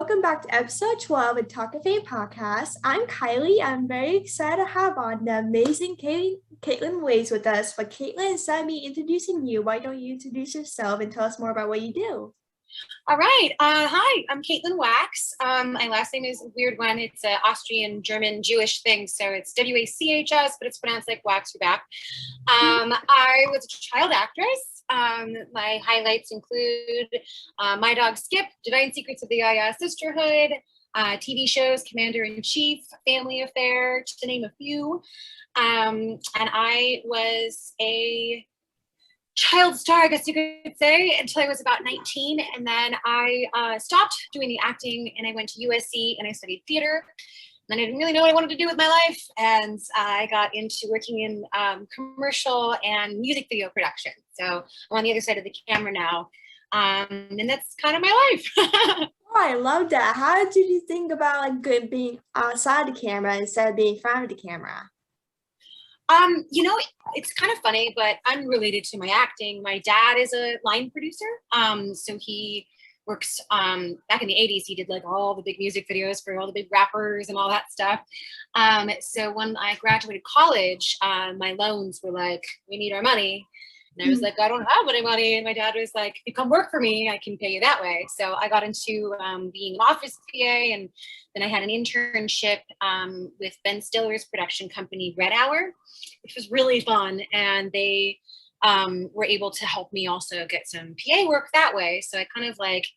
Welcome back to episode 12 of Talkoffamepod podcast. I'm Kylie. I'm very excited to have on the amazing Caitlin Ways with us. But Caitlin, instead of me introducing you, why don't you introduce yourself and tell us more about what you do? All right. Hi, I'm Caitlin Wachs. My last name is a weird one. It's an Austrian, German, Jewish thing. So it's Wachs, but it's pronounced like wax your back. I was a child actress. My highlights include My Dog Skip, Divine Secrets of the Yaya Sisterhood, TV shows, Commander in Chief, Family Affair, to name a few. And I was a child star, I guess you could say, until I was about 19. And then I stopped doing the acting and I went to USC and I studied theater. And I didn't really know what I wanted to do with my life. And I got into working in commercial and music video production. So I'm on the other side of the camera now. And that's kind of my life. Oh, I love that. How did you think about being outside the camera instead of being in front of the camera? It's kind of funny, but unrelated to my acting. My dad is a line producer. So he works back in the 80s. He did like all the big music videos for all the big rappers and all that stuff. So when I graduated college, my loans were like, we need our money. And I was like, I don't have any money. And my dad was like, you come work for me, I can pay you that way. So I got into being an office PA. And then I had an internship with Ben Stiller's production company, Red Hour, which was really fun. And they were able to help me also get some PA work that way. So I kind of like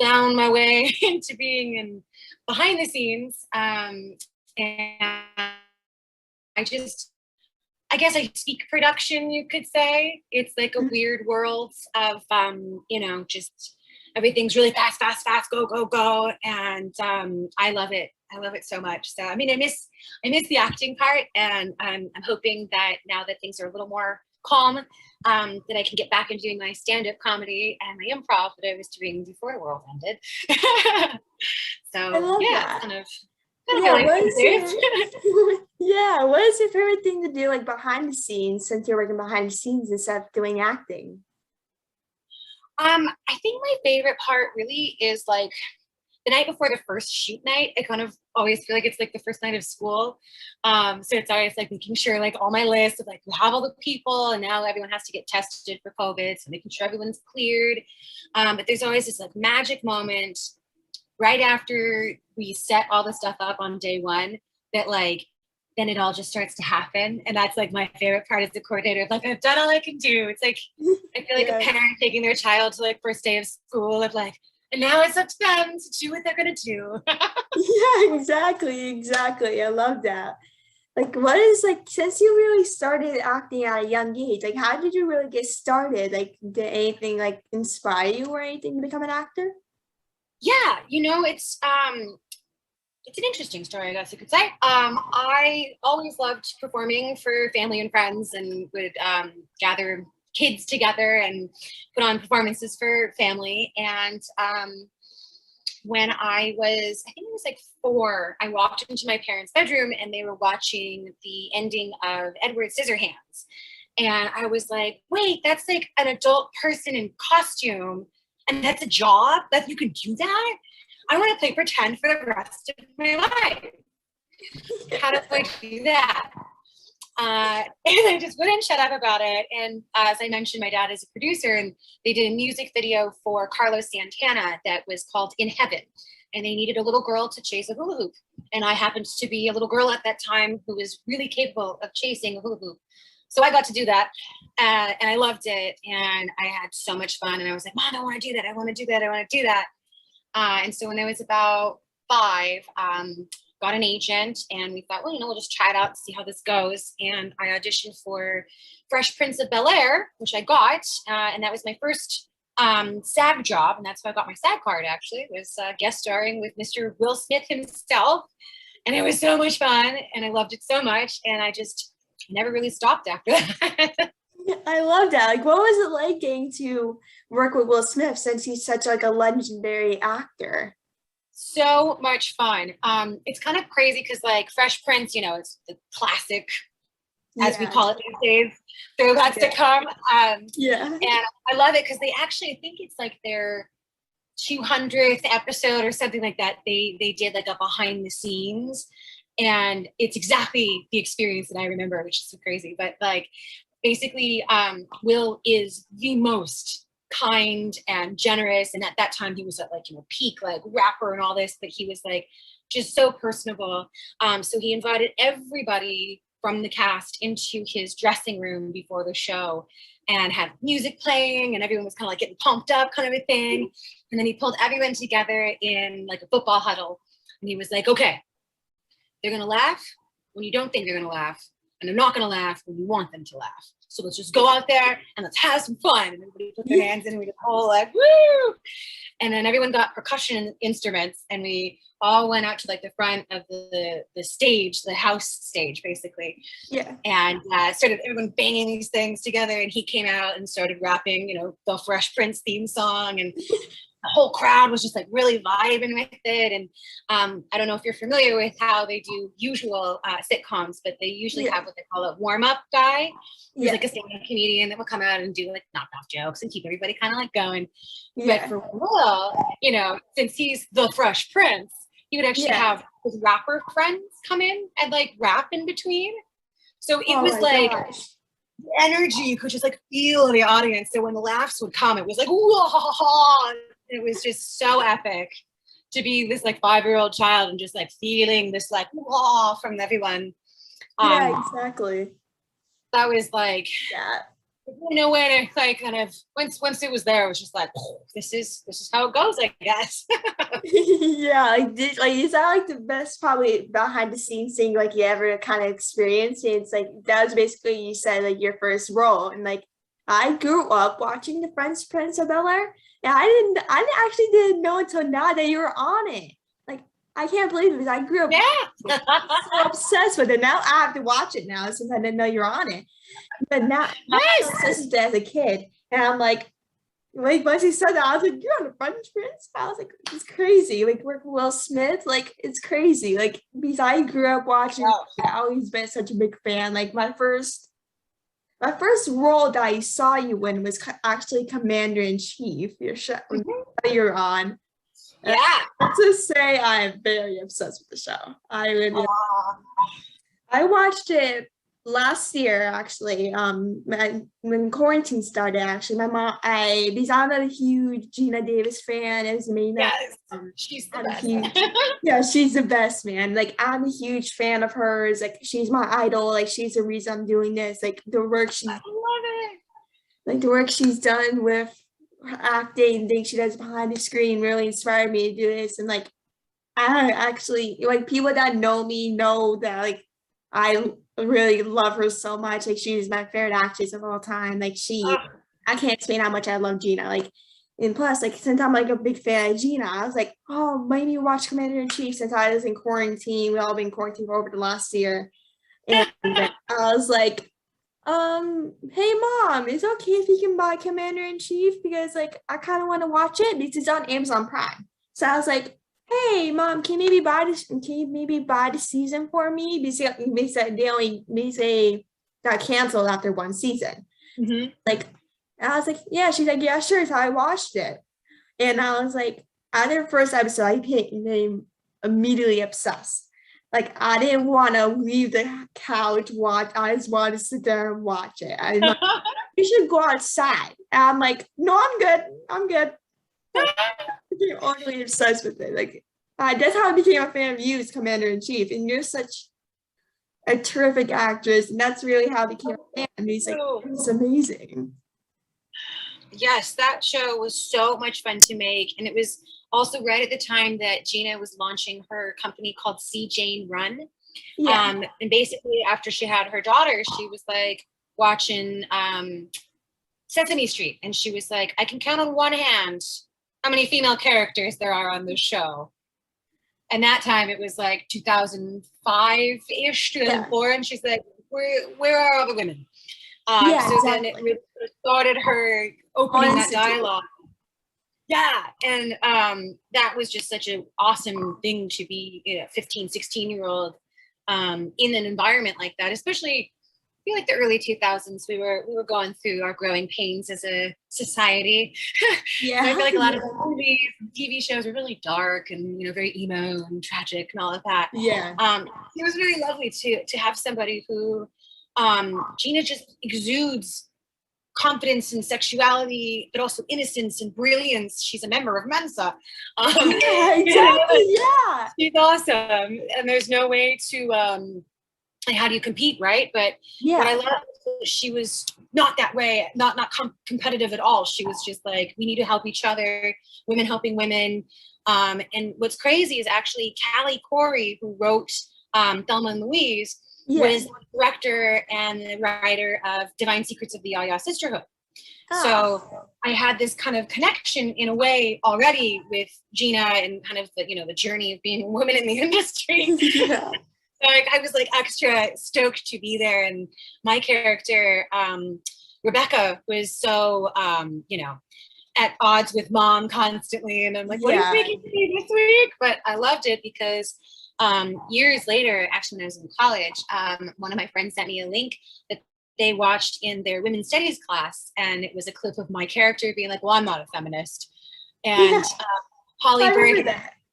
found my way into being in behind the scenes. And I guess I speak production, you could say. It's like a weird world of, just everything's really fast, go, go, go. And I love it. I love it so much. So, I mean, I miss the acting part, and I'm hoping that now that things are a little more calm, that I can get back into doing my stand-up comedy and my improv that I was doing before the world ended. I So, love yeah, that. kind of Yeah, like what is what is your favorite thing to do like behind the scenes since you're working behind the scenes instead of doing acting? I think my favorite part really is like the night before the first shoot night. I kind of always feel like it's like the first night of school. So it's always like making sure like all my list of like we have all the people and now everyone has to get tested for COVID. So making sure everyone's cleared. But there's always this like magic moment right after we set all the stuff up on day one that like then it all just starts to happen. And that's like my favorite part as the coordinator. Like I've done all I can do. It's like I feel like a parent taking their child to like first day of school of like, and now it's up to them to do what they're gonna do. Yeah, exactly. I love that. Like, what is like since you really started acting at a young age? Like, how did you really get started? Like, did anything like inspire you or anything to become an actor? Yeah, it's an interesting story, I guess you could say. I always loved performing for family and friends and would gather kids together and put on performances for family. And when I think it was like 4, I walked into my parents' bedroom and they were watching the ending of Edward Scissorhands. And I was like, wait, that's like an adult person in costume. And that's a job that you can do that? I want to play pretend for the rest of my life. How do I do that? And I just wouldn't shut up about it. And as I mentioned, my dad is a producer and they did a music video for Carlos Santana that was called In Heaven. And they needed a little girl to chase a hula hoop. And I happened to be a little girl at that time who was really capable of chasing a hula hoop. So I got to do that. And I loved it. And I had so much fun. And I was like, Mom, I want to do that. I want to do that. I want to do that. And so when I was about 5, got an agent and we thought, well, we'll just try it out, see how this goes. And I auditioned for Fresh Prince of Bel-Air, which I got. And that was my first SAG job. And that's how I got my SAG card, actually. It was guest starring with Mr. Will Smith himself. And it was so much fun. And I loved it so much. And I just never really stopped after that. I love that. Like, what was it like getting to work with Will Smith since he's such like a legendary actor? So much fun. It's kind of crazy because like Fresh Prince, it's the classic, as we call it these days, throwbacks to come. Yeah. And I love it because they actually, I think it's like their 200th episode or something like that, they did like a behind the scenes, and it's exactly the experience that I remember, which is so crazy. But like, basically, Will is the most kind and generous, and at that time he was at like, you know, peak like rapper and all this, but he was like just so personable. So he invited everybody from the cast into his dressing room before the show and had music playing, and everyone was kind of like getting pumped up, kind of a thing. And then he pulled everyone together in like a football huddle, and he was like, okay, they're gonna laugh when you don't think they're gonna laugh, and they're not gonna laugh when you want them to laugh. So let's just go out there and let's have some fun. And everybody put their hands in, and we just all like, woo! And then everyone got percussion instruments, and we all went out to like the front of the stage, the house stage, basically. Yeah. And started everyone banging these things together. And he came out and started rapping, you know, the Fresh Prince theme song, and the whole crowd was just like really vibing with it. And I don't know if you're familiar with how they do usual sitcoms, but they usually have what they call a warm-up guy, who's like a stand-up comedian that will come out and do like knockoff jokes and keep everybody kind of like going. But for Will, you know, since he's the Fresh Prince, he would actually have his rapper friends come in and like rap in between. So it was like energy, you could just like feel in the audience. So when the laughs would come, it was like, whoa, it was just so epic to be this like 5-year-old child and just like feeling this like whoa from everyone. Yeah, exactly. That was like, you know, when it like kind of once it was there, it was just like, oh, this is how it goes, I guess. Yeah, like is that like the best probably behind the scenes thing like you ever kind of experienced? It's like that was basically, you said, like your first role, and like I grew up watching the Fresh Prince of Bel-Air, and I actually didn't know until now that you were on it. Like I can't believe it, because I grew up so obsessed with it. Now I have to watch it now since I didn't know you're on it. But now I'm so obsessed with it as a kid, and I'm like once he said that, I was like, you're on the Fresh Prince? I was like, it's crazy. Like work with Will Smith, like it's crazy. Like because I grew up watching, I've always been such a big fan. Like my first role that I saw you in was actually Commander-in-Chief. Your show you're on. Yeah. Let's just say I'm very obsessed with the show. I watched it last year, actually. When quarantine started, actually, my mom, because I'm a huge Gina Davis fan, as you may know. Yes, she's the best. Yeah, she's the best, man. Like I'm a huge fan of hers. Like she's my idol. Like she's the reason I'm doing this. Like the work I love it. Like the work she's done with her acting, things she does behind the screen really inspired me to do this. And like I actually, like people that know me know that like I really love her so much. Like she's my favorite actress of all time. Like I can't explain how much I love Gina. Like, and plus, like since I'm like a big fan of Gina, I was like, oh, maybe watch Commander-in-Chief, since I was in quarantine. We all been quarantined for over the last year. And I was like, hey mom, is it okay if you can buy Commander-in-Chief? Because like I kind of want to watch it because it's on Amazon Prime. So I was like, hey mom, can you maybe buy the season for me? Because they got canceled after one season. Like I was like, yeah. She's like, yeah, sure. So I watched it, and I was like, after the first episode, I became immediately obsessed. Like I didn't want to leave the couch, watch. I just wanted to sit there and watch it. I'm like, you should go outside. And I'm like, no, I'm good. I became overly obsessed with it. Like that's how I became a fan of you as Commander-in-Chief. And you're such a terrific actress, and that's really how I became a fan. And he's like, it's amazing. Yes, that show was so much fun to make, and it was also right at the time that Gina was launching her company called See Jane Run. And basically after she had her daughter, she was like watching Sesame Street, and she was like, I can count on one hand how many female characters there are on this show. And that time it was like 2005-ish, 2004, and she's like, where are all the women? Then it really started her opening that dialogue. Yeah, and that was just such an awesome thing to be, 15, 16-year-old in an environment like that, especially feel like the early 2000s, we were going through our growing pains as a society. Yeah. So I feel like a lot of the movies and TV shows were really dark and, you know, very emo and tragic and all of that. Yeah. It was really lovely to have somebody who, Gina just exudes confidence and sexuality, but also innocence and brilliance. She's a member of Mensa. Yeah, exactly. Yeah. She's awesome. And there's no way to, like, how do you compete, right? But what I Yeah. love is she was not that way, not competitive at all. She was just like, we need to help each other, women helping women. And what's crazy is actually Callie Corey, who wrote Thelma and Louise, Yeah. was the director and the writer of Divine Secrets of the Yaya Sisterhood. Oh. So I had this kind of connection in a way already with Gina and kind of the, you know, the journey of being a woman in the industry. Yeah. So I was like extra stoked to be there. And my character, Rebecca, was so, you know, at odds with mom constantly. And I'm like, what are you making me this week? But I loved it because years later, actually when I was in college, one of my friends sent me a link that they watched in their women's studies class. And it was a clip of my character being like, well, I'm not a feminist. And Holly Berg,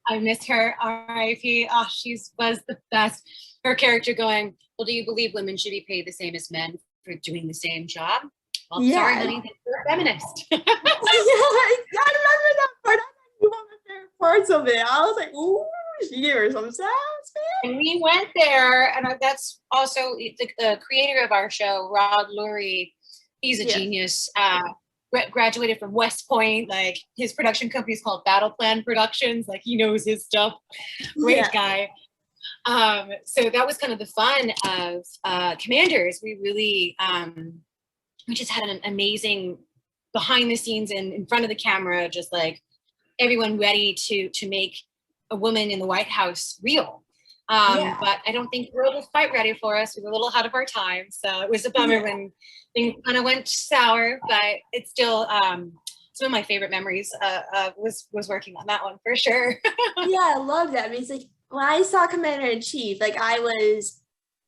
I miss her, R.I.P. Oh, she was the best. Her character going, well, do you believe women should be paid the same as men for doing the same job? Well, sorry, honey, you're a feminist. Yeah, I remember that part. That's one of my favorite parts of it. I was like, ooh, she gave her some sass, man. And we went there, and that's also the creator of our show, Rod Lurie. He's a genius. Graduated from West Point. Like, his production company is called Battle Plan Productions. Like, he knows his stuff. Great guy. So that was kind of the fun of Commanders. We really we just had an amazing behind the scenes and in front of the camera, just like everyone ready to make a woman in the White House real. But I don't think the world was quite ready for us. We were a little ahead of our time. So it was a bummer when things kind of went sour, but it's still some of my favorite memories was working on that one for sure. Yeah, I love that. I mean, it's like when I saw Commander in Chief, like I was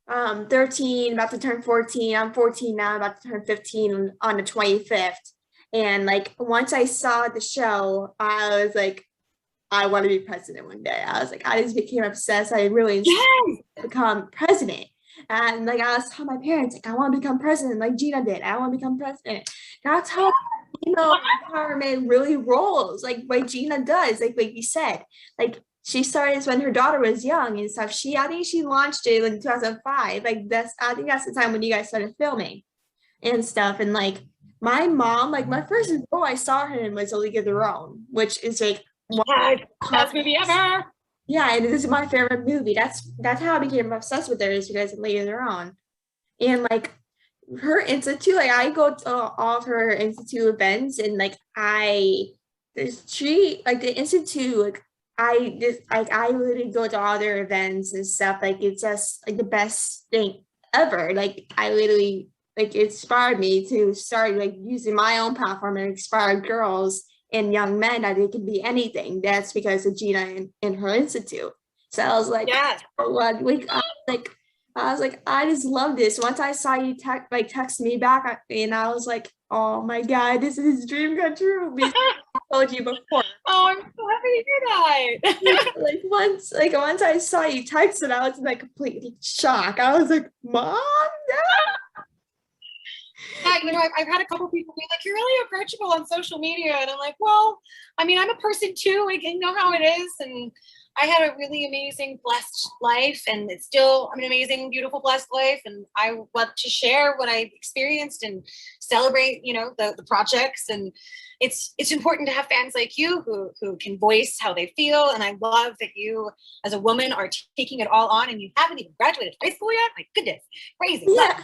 13, about to turn 14. I'm 14 now, about to turn 15 on the 25th. And like once I saw the show, I was like, I want to be president one day. I was like, I just became obsessed. I really become president. And like I was telling my parents, like, I want to become president like Gina did. I want to become president. That's how female empowerment really rolls, like what Gina does, like you said. Like she started when her daughter was young and stuff. I think she launched it in 2005. Like I think that's the time when you guys started filming and stuff. And like my mom, like my first role I saw her in was A League of Their Own, which is like best movie ever. Yeah, and this is my favorite movie. That's how I became obsessed with her, is because of League of Their Own. And like her institute, like I go to all of her institute events, and like the institute, like I literally go to all their events and stuff. Like it's just like the best thing ever. Like I literally, like, it inspired me to start like using my own platform and inspire girls and young men that they can be anything. That's because of Gina and her institute. So I was like, I was like, I just love this. Once I saw you text me back, and I was like, oh my God, this is his dream come true. Because I told you before. Oh, I'm so happy to hear that. once I saw you text it, I was like completely shocked. I was like, Mom, no. Yeah, you know, I've had a couple people be like, you're really approachable on social media. And I'm like, well, I mean, I'm a person too. Like, you know how it is. And I had a really amazing, blessed life. And it's still an amazing, beautiful, blessed life. And I want to share what I experienced and celebrate, you know, the projects. And it's important to have fans like you who can voice how they feel. And I love that you, as a woman, are taking it all on. And you haven't even graduated high school yet. My goodness, crazy. Yeah.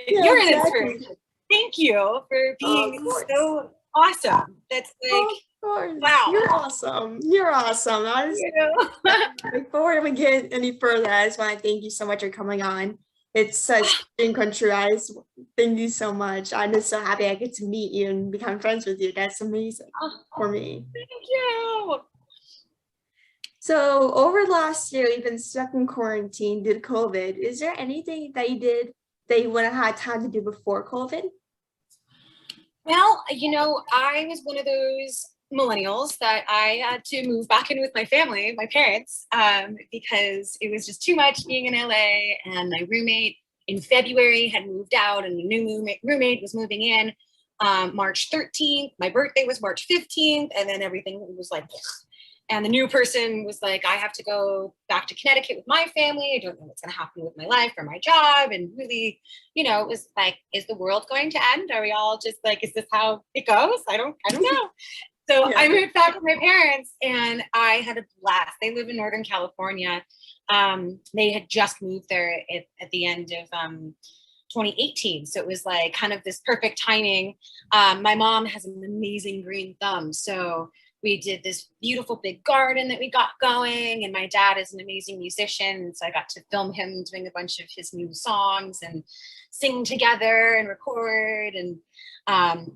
You're an inspiration. Thank you for being so awesome. That's like, wow. You're awesome. You're awesome. Before we get any further, I just want to thank you so much for coming on. It's such a dream come true. Thank you so much. I'm just so happy I get to meet you and become friends with you. That's amazing for me. Thank you. So over last year, you've been stuck in quarantine due to COVID. Is there anything that you did they wouldn't have had time to do before COVID? Well, I was one of those millennials that I had to move back in with my family, my parents, because it was just too much being in LA. And my roommate in February had moved out, and the new roommate was moving in March 13th. My birthday was March 15th, and then everything was like, and the new person was like, I have to go back to Connecticut with my family. I don't know what's going to happen with my life or my job. And really, it was like, is the world going to end? Are we all just like, is this how it goes? I don't know. So Yeah. I moved back with my parents, and I had a blast. They live in Northern California. They had just moved there at the end of 2018. So it was like kind of this perfect timing. My mom has an amazing green thumb. So we did this beautiful big garden that we got going, and my dad is an amazing musician. So I got to film him doing a bunch of his new songs and sing together and record and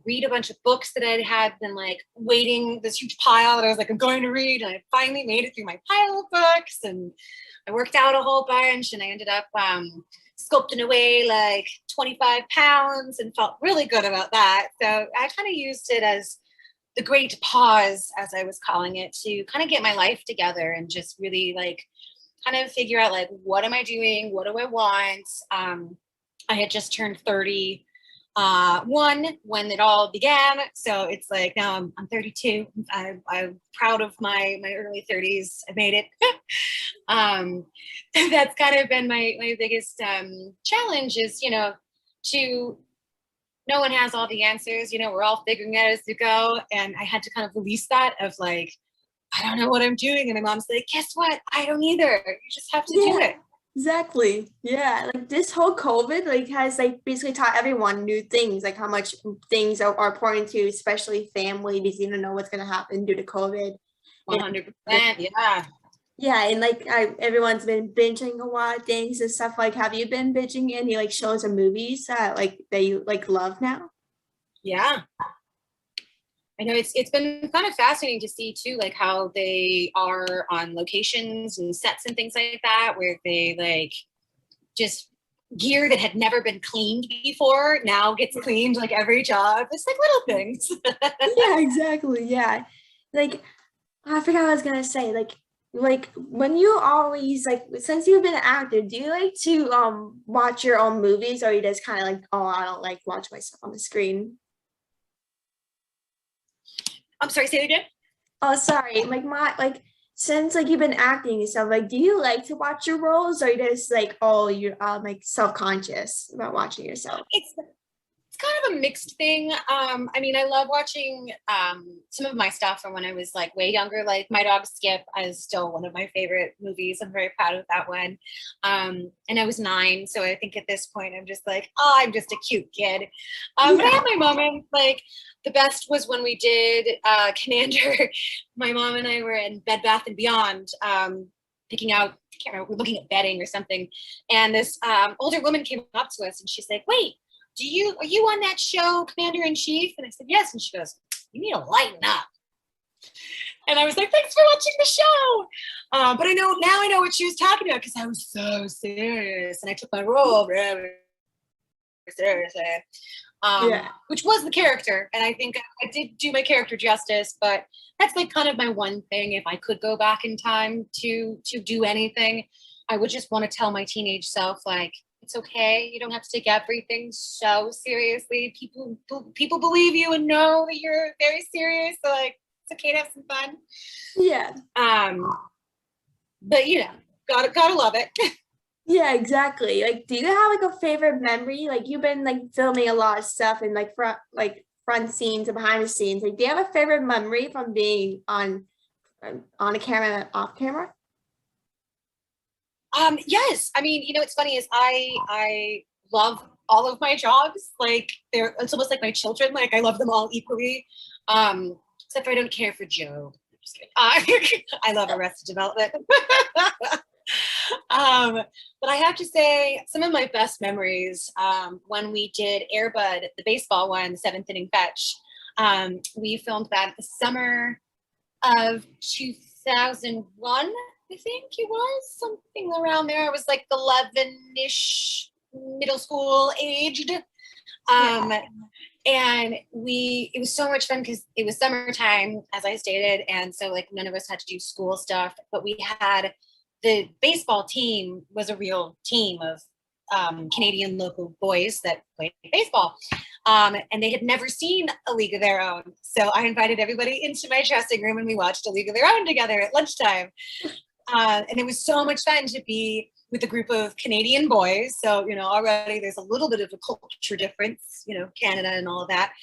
read a bunch of books that I had been like waiting, this huge pile that I was like, I'm going to read. And I finally made it through my pile of books, and I worked out a whole bunch, and I ended up sculpting away like 25 pounds and felt really good about that. So I kind of used it as the great pause, as I was calling it, to kind of get my life together and just really like kind of figure out like, what am I doing? What do I want? I had just turned 31 when it all began. So it's like, now I'm 32. I'm proud of my early 30s. I made it. That's kind of been my biggest challenge is, to no one has all the answers. We're all figuring it out as we go. And I had to kind of release that of like, I don't know what I'm doing. And my mom's like, guess what? I don't either. You just have to do it. Exactly. Yeah. Like this whole COVID like has like basically taught everyone new things, like how much things are important to, especially family, because you don't know what's going to happen due to COVID. 100%. Yeah. Yeah, and like everyone's been binging a lot of things and stuff. Like, have you been binging any like shows or movies that you like love now? Yeah. I know it's been kind of fascinating to see too, like how they are on locations and sets and things like that, where they like just gear that had never been cleaned before now gets cleaned like every job. It's like little things. Yeah, exactly. Yeah, like I forgot what I was gonna say. Like when you always like since you've been an actor, do you like to watch your own movies, or you just kind of like, oh, I don't like watch myself on the screen? I'm sorry, say it again. Oh, sorry. Like since like you've been acting and stuff, like do you like to watch your roles, or you just like, oh, you're like self-conscious about watching yourself? It's kind of a mixed thing. I mean, I love watching some of my stuff from when I was like way younger. Like My Dog Skip is still one of my favorite movies. I'm very proud of that one. And I was 9, so I think at this point I'm just like, oh, I'm just a cute kid. But I have my moments. Like the best was when we did Commander. My mom and I were in Bed Bath and Beyond, picking out. I can't remember. We're looking at bedding or something, and this older woman came up to us and she's like, "Wait. Are you on that show, Commander in Chief?" And I said, yes. And she goes, you need to lighten up. And I was like, thanks for watching the show. But I know what she was talking about, because I was so serious. And I took my role very seriously, which was the character. And I think I did do my character justice, but that's like kind of my one thing. If I could go back in time to do anything, I would just want to tell my teenage self, like, it's okay. You don't have to take everything so seriously. People believe you and know that you're very serious. So like, it's okay to have some fun. Yeah. But gotta love it. Yeah, exactly. Like, do you have like a favorite memory? Like, you've been like filming a lot of stuff and like front scenes and behind the scenes. Like, do you have a favorite memory from being on a camera and off camera? Yes. I mean, it's funny is I love all of my jobs. Like it's almost like my children. Like I love them all equally. Except for I don't care for Joe. I'm just kidding. I love Arrested Development. But I have to say some of my best memories, when we did Air Bud, the baseball one, 7th inning fetch. We filmed that the summer of 2001. I think it was something around there. I was like 11-ish, middle school aged. And it was so much fun because it was summertime, as I stated. And so like none of us had to do school stuff, but we had the baseball team was a real team of Canadian local boys that played baseball. And they had never seen A League of Their Own. So I invited everybody into my dressing room and we watched A League of Their Own together at lunchtime. And it was so much fun to be with a group of Canadian boys. So, already there's a little bit of a culture difference, Canada and all of that.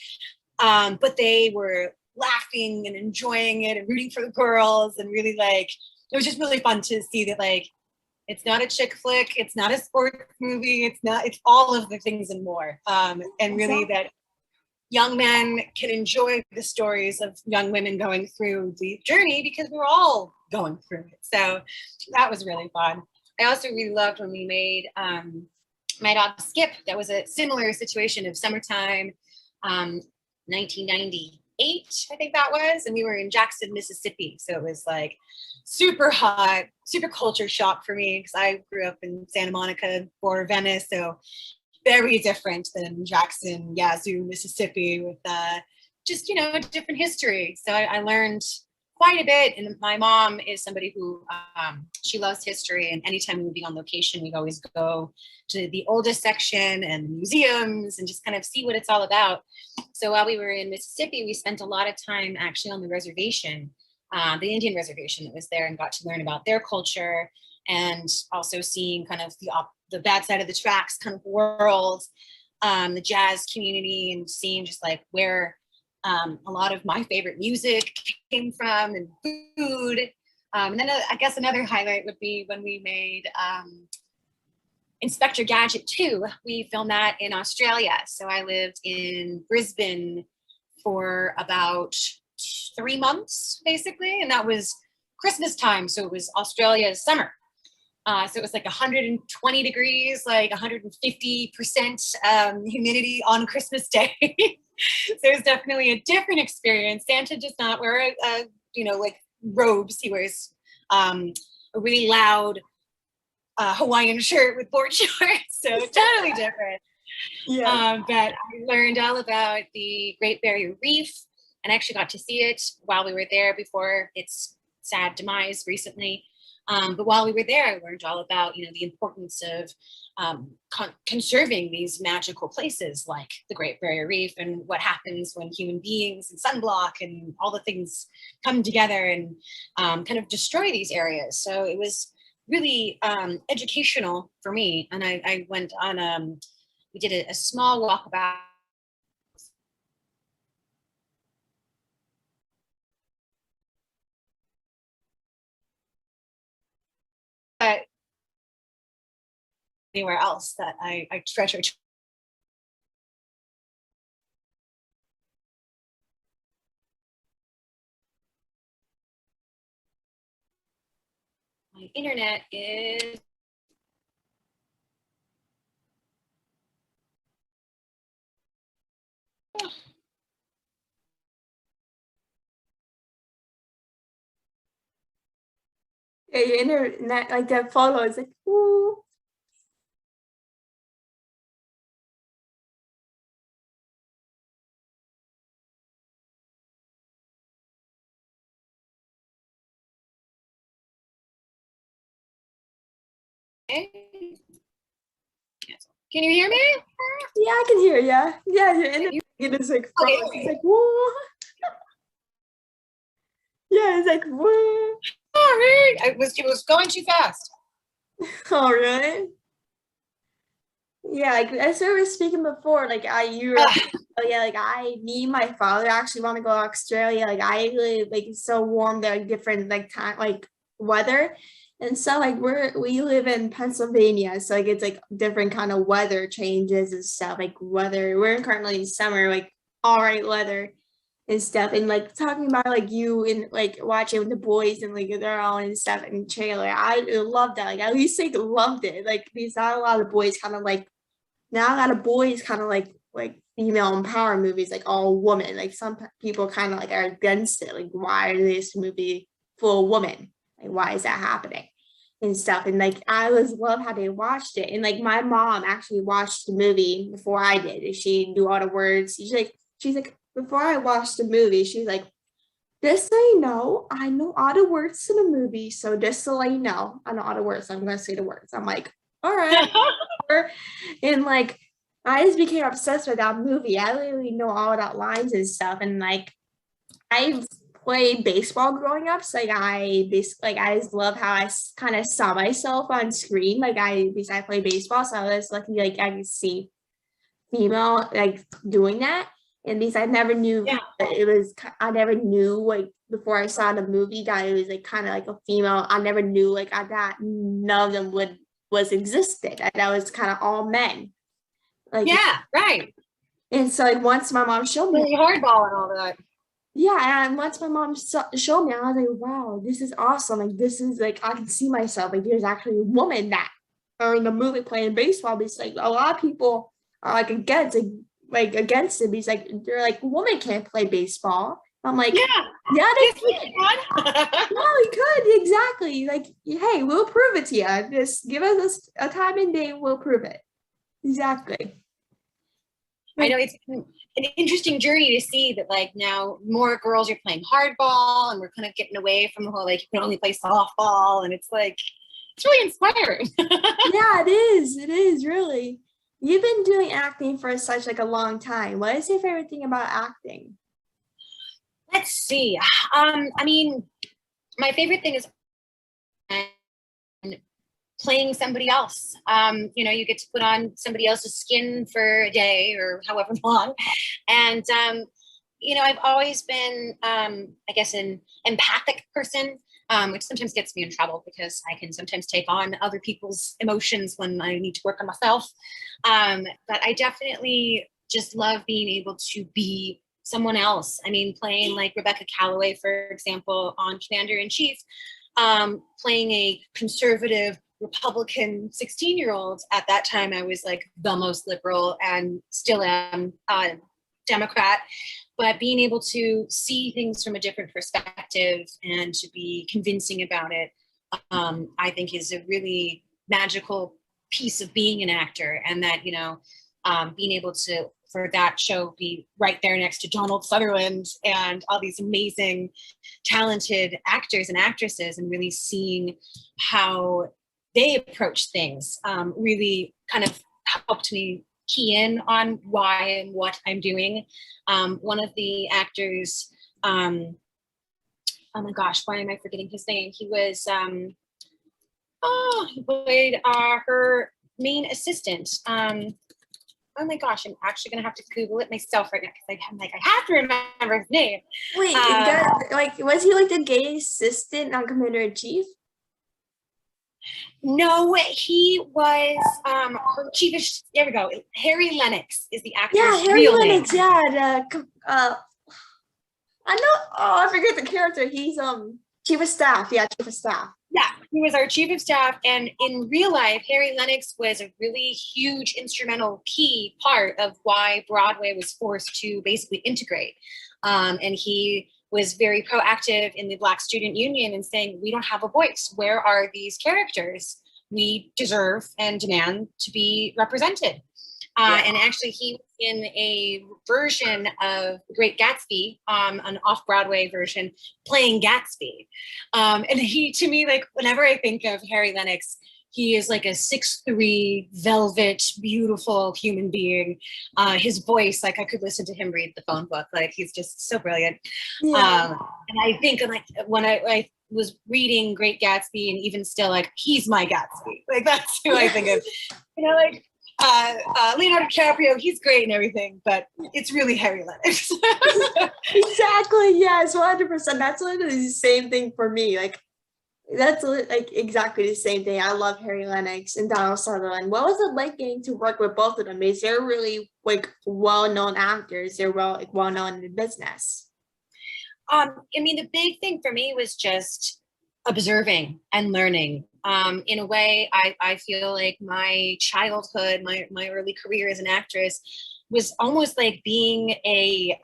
But they were laughing and enjoying it and rooting for the girls and really it was just really fun to see that it's not a chick flick, it's not a sports movie, it's all of the things and more. And really that young men can enjoy the stories of young women going through the journey because we're all going through it. So that was really fun. I also really loved when we made my dog Skip. That was a similar situation of summertime, 1998, I think that was. And we were in Jackson, Mississippi. So it was super hot, super culture shock for me because I grew up in Santa Monica or Venice. So very different than Jackson, Yazoo, Mississippi with just, a different history. So I learned quite a bit. And my mom is somebody who, she loves history. And anytime we would be on location, we'd always go to the oldest section and the museums and just kind of see what it's all about. So while we were in Mississippi, we spent a lot of time actually on the reservation, the Indian reservation that was there, and got to learn about their culture and also seeing kind of the bad side of the tracks kind of world, the jazz community, and seeing just where a lot of my favorite music came from and food. And then I guess another highlight would be when we made Inspector Gadget 2. We filmed that in Australia. So I lived in Brisbane for about 3 months, basically. And that was Christmas time. So it was Australia's summer. So it was 120 degrees, 150% humidity on Christmas Day. So it was definitely a different experience. Santa does not wear, robes. He wears a really loud Hawaiian shirt with board shorts. So totally different. Yeah. But I learned all about the Great Barrier Reef and actually got to see it while we were there before its sad demise recently. But while we were there, I learned all about, the importance of conserving these magical places like the Great Barrier Reef and what happens when human beings and sunblock and all the things come together and kind of destroy these areas. So it was really educational for me. And I went on, we did a small walkabout. But anywhere else that I treasure. My internet is Yeah, your internet, that photo is ooh. Can you hear me? Yeah, I can hear ya. Yeah, your internet is frozen. Okay. It's whoa. Yeah, it's whoa. Sorry, it was going too fast. All right. Yeah, as we were speaking before, me and my father actually want to go to Australia. I really it's so warm there, different time weather. And so we live in Pennsylvania, so it's different kind of weather changes and stuff. We're currently in summer, all right weather and stuff. And talking about you and watching with the boys and they're all and stuff in trailer. I love that. At least loved it. Because not a lot of boys kind of now a lot of boys kind of like female empower movies, all woman. Some people kind of are against it. Why is this movie full of women? Why is that happening? and stuff. And like I always love how they watched it. And like my mom actually watched the movie before I did. And she knew all the words. She's like, before I watched the movie, she's like, just so you know, I know all the words to the movie. So just so you know, I know all the words. So I'm gonna say the words. I'm like, all right. And like I just became obsessed with that movie. I literally know all that lines and stuff. And like I've played baseball growing up, so like I basically like I just love how I kind of saw myself on screen. Like because I play baseball, so I was lucky like I could see female like doing that. And because I never knew it was, I never knew like before I saw the movie that it was like kind of like a female. I never knew like that none of them would was existed. That was kind of all men. Like Yeah, right. and so like once my mom showed me Hardball and all that. yeah, and once my mom showed me, I was like, wow, this is awesome. Like, this is like, I can see myself. Like, there's actually a woman that are in the movie playing baseball. But it's like a lot of people are like against it. Because like they're like, women can't play baseball. I'm like, yeah, they can. Yeah, we could exactly. Like, hey, we'll prove it to you. Just give us a time and day, we'll prove it. Exactly. I know it's an interesting journey to see that like now more girls are playing hardball and we're kind of getting away from the whole like you can only play softball, and it's like it's really inspiring. Yeah, it is. It is really. You've been doing acting for such like a long time. What is your favorite thing about acting? Let's see. I mean, my favorite thing is playing somebody else. You know, you get to put on somebody else's skin for a day or however long. And, you know, I've always been, I guess, an empathic person, which sometimes gets me in trouble because I can sometimes take on other people's emotions when I need to work on myself. But I definitely just love being able to be someone else. I mean, playing like Rebecca Calloway, for example, on Commander in Chief, playing a conservative Republican 16-year-old. At that time, I was like the most liberal and still am Democrat, but being able to see things from a different perspective and to be convincing about it, I think is a really magical piece of being an actor. And that, you know, being able to, for that show, be right there next to Donald Sutherland and all these amazing, talented actors and actresses, and really seeing how they approach things really kind of helped me key in on why and what I'm doing. One of the actors, oh my gosh, why am I forgetting his name? He was, he played her main assistant. Oh my gosh, I'm actually gonna have to Google it myself right now because I'm like, I have to remember his name. Wait, like was he like the gay assistant on Commander in Chief? No, he was her chief of, there we go. Harry Lennox is the actor's Harry real Lennox, name. yeah. I know, I forget the character. He's chief of staff. Yeah, chief of staff. Yeah, he was our chief of staff. And in real life, Harry Lennox was a really huge instrumental key part of why Broadway was forced to basically integrate. And he was very proactive in the Black Student Union and saying, we don't have a voice. Where are these characters? We deserve and demand to be represented. And actually, he was in a version of The Great Gatsby, an off-Broadway version, playing Gatsby. And he, to me, like, whenever I think of Harry Lennox, he is like a 6'3", velvet, beautiful human being. His voice, like, I could listen to him read the phone book. Like, he's just so brilliant. Yeah. And I think, like, when I was reading Great Gatsby, and even still, like, he's my Gatsby. Like, that's who I think of. You know, like, Leonardo DiCaprio, he's great and everything, but it's really Harry Lennox. Exactly. Yes, 100%. That's literally the same thing for me. Like, that's like exactly the same thing. I love Harry Lennox and Donald Sutherland. What was it like getting to work with both of them? Because they're really like well-known actors. They're well-known in the business. I mean, the big thing for me was just observing and learning. In a way, I feel like my childhood, my early career as an actress was almost like being a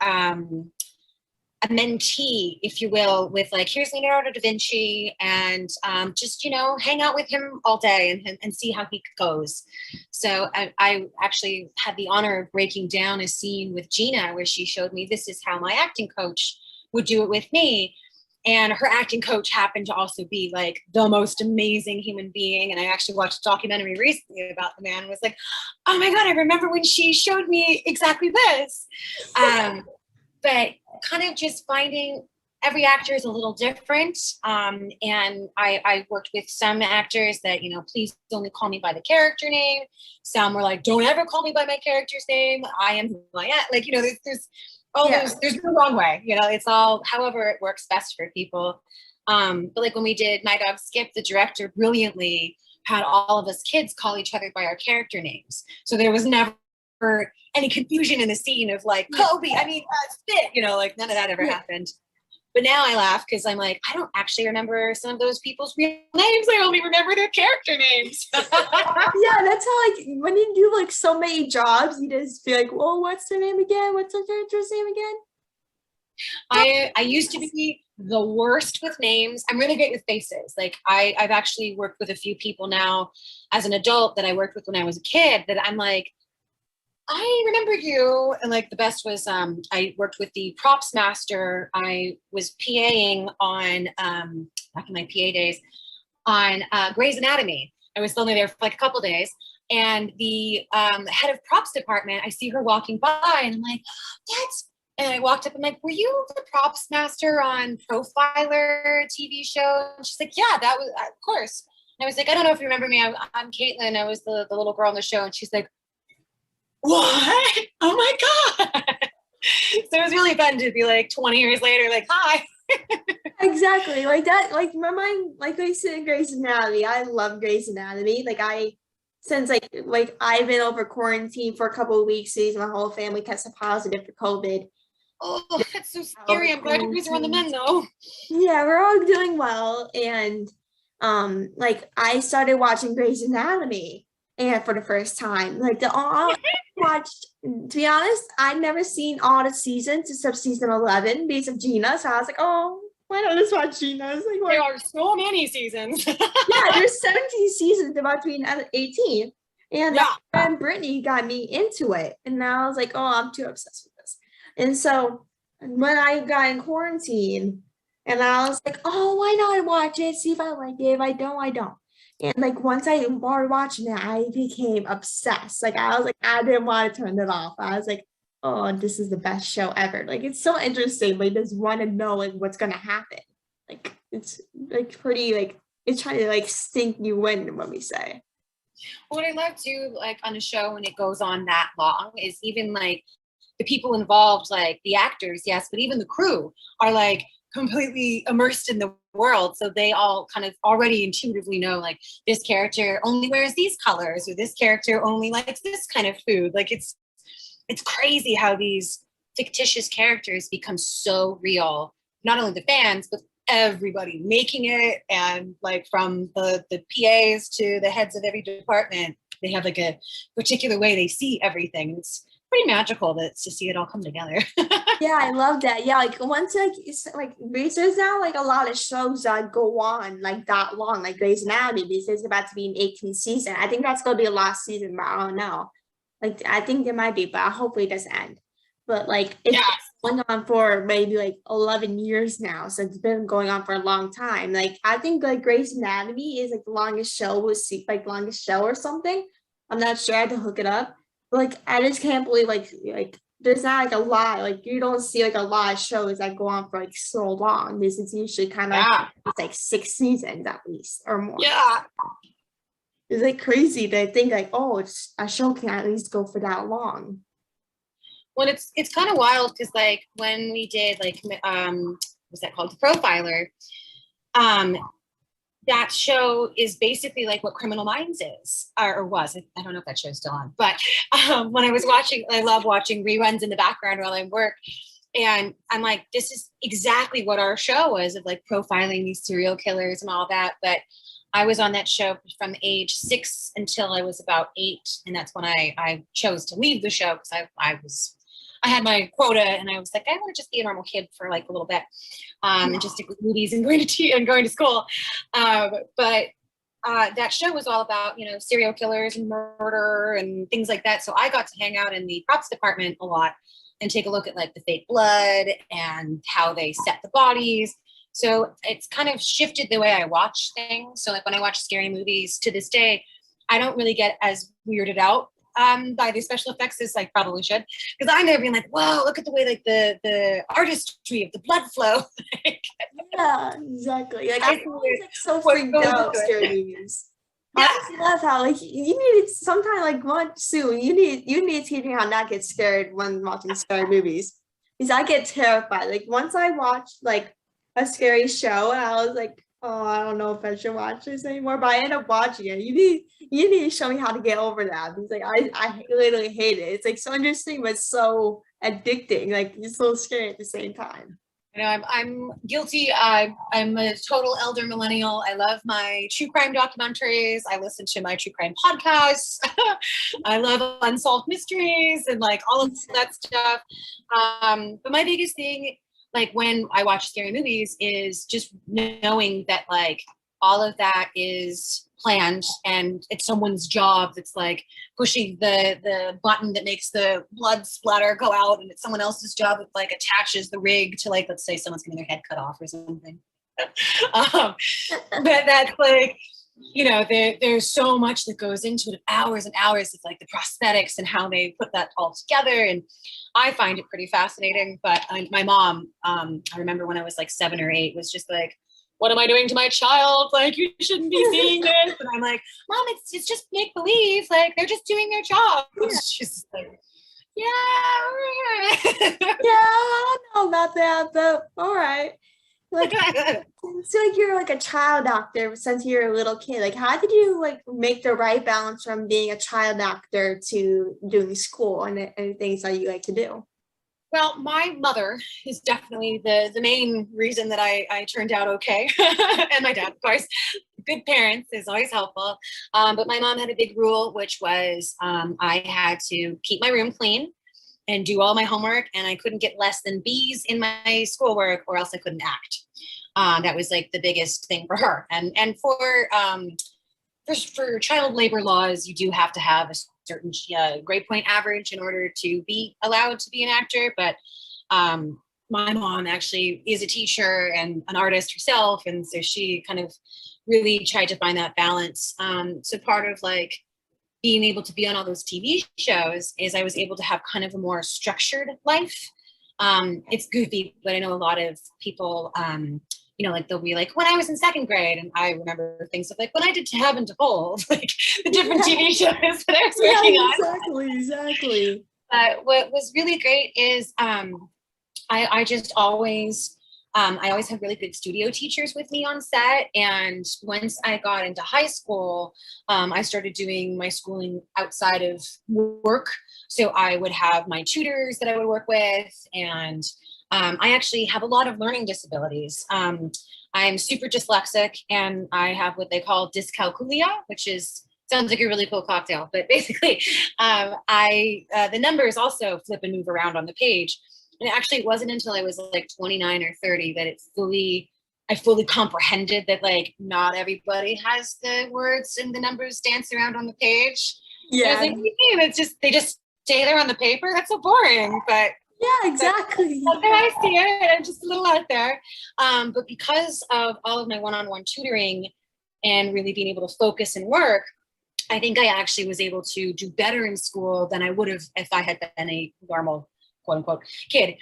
a mentee, if you will, with like, here's Leonardo da Vinci, and just, you know, hang out with him all day and see how he goes. So I actually had the honor of breaking down a scene with Gina where she showed me, this is how my acting coach would do it with me. And her acting coach happened to also be like the most amazing human being. And I actually watched a documentary recently about the man and was like, oh my God, I remember when she showed me exactly this. But kind of just finding every actor is a little different. And I worked with some actors that, you know, please only call me by the character name. Some were like, don't ever call me by my character's name. I am who I am. Like, you know, there's no wrong way, you know, it's all however it works best for people. But like when we did My Dog Skip, the director brilliantly had all of us kids call each other by our character names. So there was never any confusion in the scene of like, Kobe, I mean, Spit, you know, like none of that ever happened. But now I laugh because I'm like, I don't actually remember some of those people's real names. I only remember their character names. Yeah, that's how, like, when you do like so many jobs, you just feel like, well, what's their name again? What's their character's name again? I used to be the worst with names. I'm really great with faces. Like I've actually worked with a few people now as an adult that I worked with when I was a kid that I'm like, I remember you. And like the best was I worked with the props master. I was PAing on back in my PA days on Grey's Anatomy. I was only there for like a couple days. And the head of props department, I see her walking by and I'm like, and I walked up and I'm like, were you the props master on Profiler TV show? And she's like, yeah, that was, of course. And I was like, I don't know if you remember me. I'm Caitlin. I was the little girl on the show. And she's like, what? Oh my God. So it was really fun to be like 20 years later, like, hi. Exactly. Like that, like my mind, like I said, Grey's Anatomy. I love Grey's Anatomy. Since I've been over quarantine for a couple of weeks, since my whole family tested positive for COVID. Oh, that's so scary. I'm glad you guys are on the mend though. Yeah, we're all doing well. And like I started watching Grey's Anatomy and for the first time. Like the all watched, to be honest, I'd never seen all the seasons except season 11 because of Gina. So I was like, oh, why not just watch Gina? Like, there are so many seasons. Yeah, there's 17 seasons, about to be 18. And yeah. my friend Brittany got me into it. And now I was like, oh, I'm too obsessed with this. And so when I got in quarantine, and I was like, oh, why not watch it? See if I like it. If I don't, I don't. And like once I started watching it, I became obsessed. Like I was like, I didn't want to turn it off. I was like, oh, this is the best show ever. Like it's so interesting. Like just want to know like what's gonna happen. Like it's like pretty like it's trying to like sink you in when we say. What I love too, like on a show when it goes on that long, is even like the people involved, like the actors, yes, but even the crew are like completely immersed in the world. So they all kind of already intuitively know like this character only wears these colors or this character only likes this kind of food. Like it's crazy how these fictitious characters become so real, not only the fans, but everybody making it, and like from the PAs to the heads of every department, they have like a particular way they see everything. It's pretty magical to see it all come together. Yeah, I love that. Yeah, like once like it's like there's now like a lot of shows that go on like that long, like Grey's Anatomy, because it's about to be an 18th season. I think that's gonna be a last season, but I don't know. Like I think there might be, but hopefully it doesn't end. But like it's going on for maybe like 11 years now, so it's been going on for a long time. Like I think like Grey's Anatomy is like the longest show longest show or something. I'm not sure. I had to hook it up. But, like I just can't believe like there's not like a lot, like you don't see like a lot of shows that go on for like so long. This is usually kind of it's like 6 seasons at least or more. Yeah. It's like crazy to think like, oh, it's a show can at least go for that long. Well, it's kind of wild because like when we did like what's that called, the Profiler, that show is basically like what Criminal Minds is or was. I don't know if that show's still on, but when I was watching, I love watching reruns in the background while I work, and I'm like, this is exactly what our show was, of like profiling these serial killers and all that. But I was on that show from age 6 until I was about 8, and that's when I chose to leave the show because I was I had my quota, and I was like, I want to just be a normal kid for like a little bit, and just stick with movies and going to school. But that show was all about, you know, serial killers and murder and things like that. So I got to hang out in the props department a lot and take a look at like the fake blood and how they set the bodies. So it's kind of shifted the way I watch things. So like when I watch scary movies to this day, I don't really get as weirded out by the special effects as I probably should, because I'm there being like, wow, look at the way like the artistry of the blood flow. Yeah, exactly. Like I'm always like so freaked out scary movies. Yeah. I just love how like you need sometimes like you need to teach me how not get scared when watching scary movies, because I get terrified. Like once I watched like a scary show and I was like, oh, I don't know if I should watch this anymore, but I end up watching it. You need to show me how to get over that, because like I literally hate it. It's like so interesting but so addicting. Like it's so scary at the same time. You know, I'm guilty. I'm a total elder millennial. I love my true crime documentaries. I listen to my true crime podcasts. I love unsolved mysteries and like all of that stuff. But my biggest thing, like when I watch scary movies, is just knowing that like all of that is planned and it's someone's job that's like pushing the button that makes the blood splatter go out, and it's someone else's job that like attaches the rig to like, let's say someone's getting their head cut off or something. But that's like, you know, there's so much that goes into it, hours and hours of like the prosthetics and how they put that all together, and I find it pretty fascinating. But my mom, I remember when I was like 7 or 8, was just like, what am I doing to my child? Like, you shouldn't be seeing this. And I'm like, Mom, it's just make believe. Like, they're just doing their job. Yeah. She's like, yeah, yeah, I don't know about that, but all right. Like, so like you're like a child actor since you're a little kid. Like, how did you like make the right balance from being a child actor to doing school and things that you like to do? Well, my mother is definitely the main reason that I turned out okay. And my dad, of course. Good parents is always helpful. But my mom had a big rule, which was I had to keep my room clean and do all my homework, and I couldn't get less than B's in my schoolwork or else I couldn't act. That was like the biggest thing for her. And for child labor laws, you do have to have a certain grade point average in order to be allowed to be an actor. But my mom actually is a teacher and an artist herself, and so she kind of really tried to find that balance. So part of like being able to be on all those TV shows is I was able to have kind of a more structured life. It's goofy, but I know a lot of people, you know, like they'll be like, when I was in 2nd grade, and I remember things of like when I did To Have and to Hold, like the different TV shows that I was working on. Exactly. What was really great is I just always, I always had really good studio teachers with me on set. And once I got into high school, I started doing my schooling outside of work. So I would have my tutors that I would work with, and I actually have a lot of learning disabilities. I'm super dyslexic, and I have what they call dyscalculia, which is sounds like a really cool cocktail, but basically, the numbers also flip and move around on the page. And actually, it wasn't until I was like 29 or 30 that I fully comprehended that like not everybody has the words and the numbers dance around on the page. Yeah, I was like, it's just they just stay there on the paper. That's so boring, but. Yeah, exactly. That's how I see it. I'm just a little out there. But because of all of my one-on-one tutoring and really being able to focus and work, I think I actually was able to do better in school than I would have if I had been a normal, quote unquote, kid.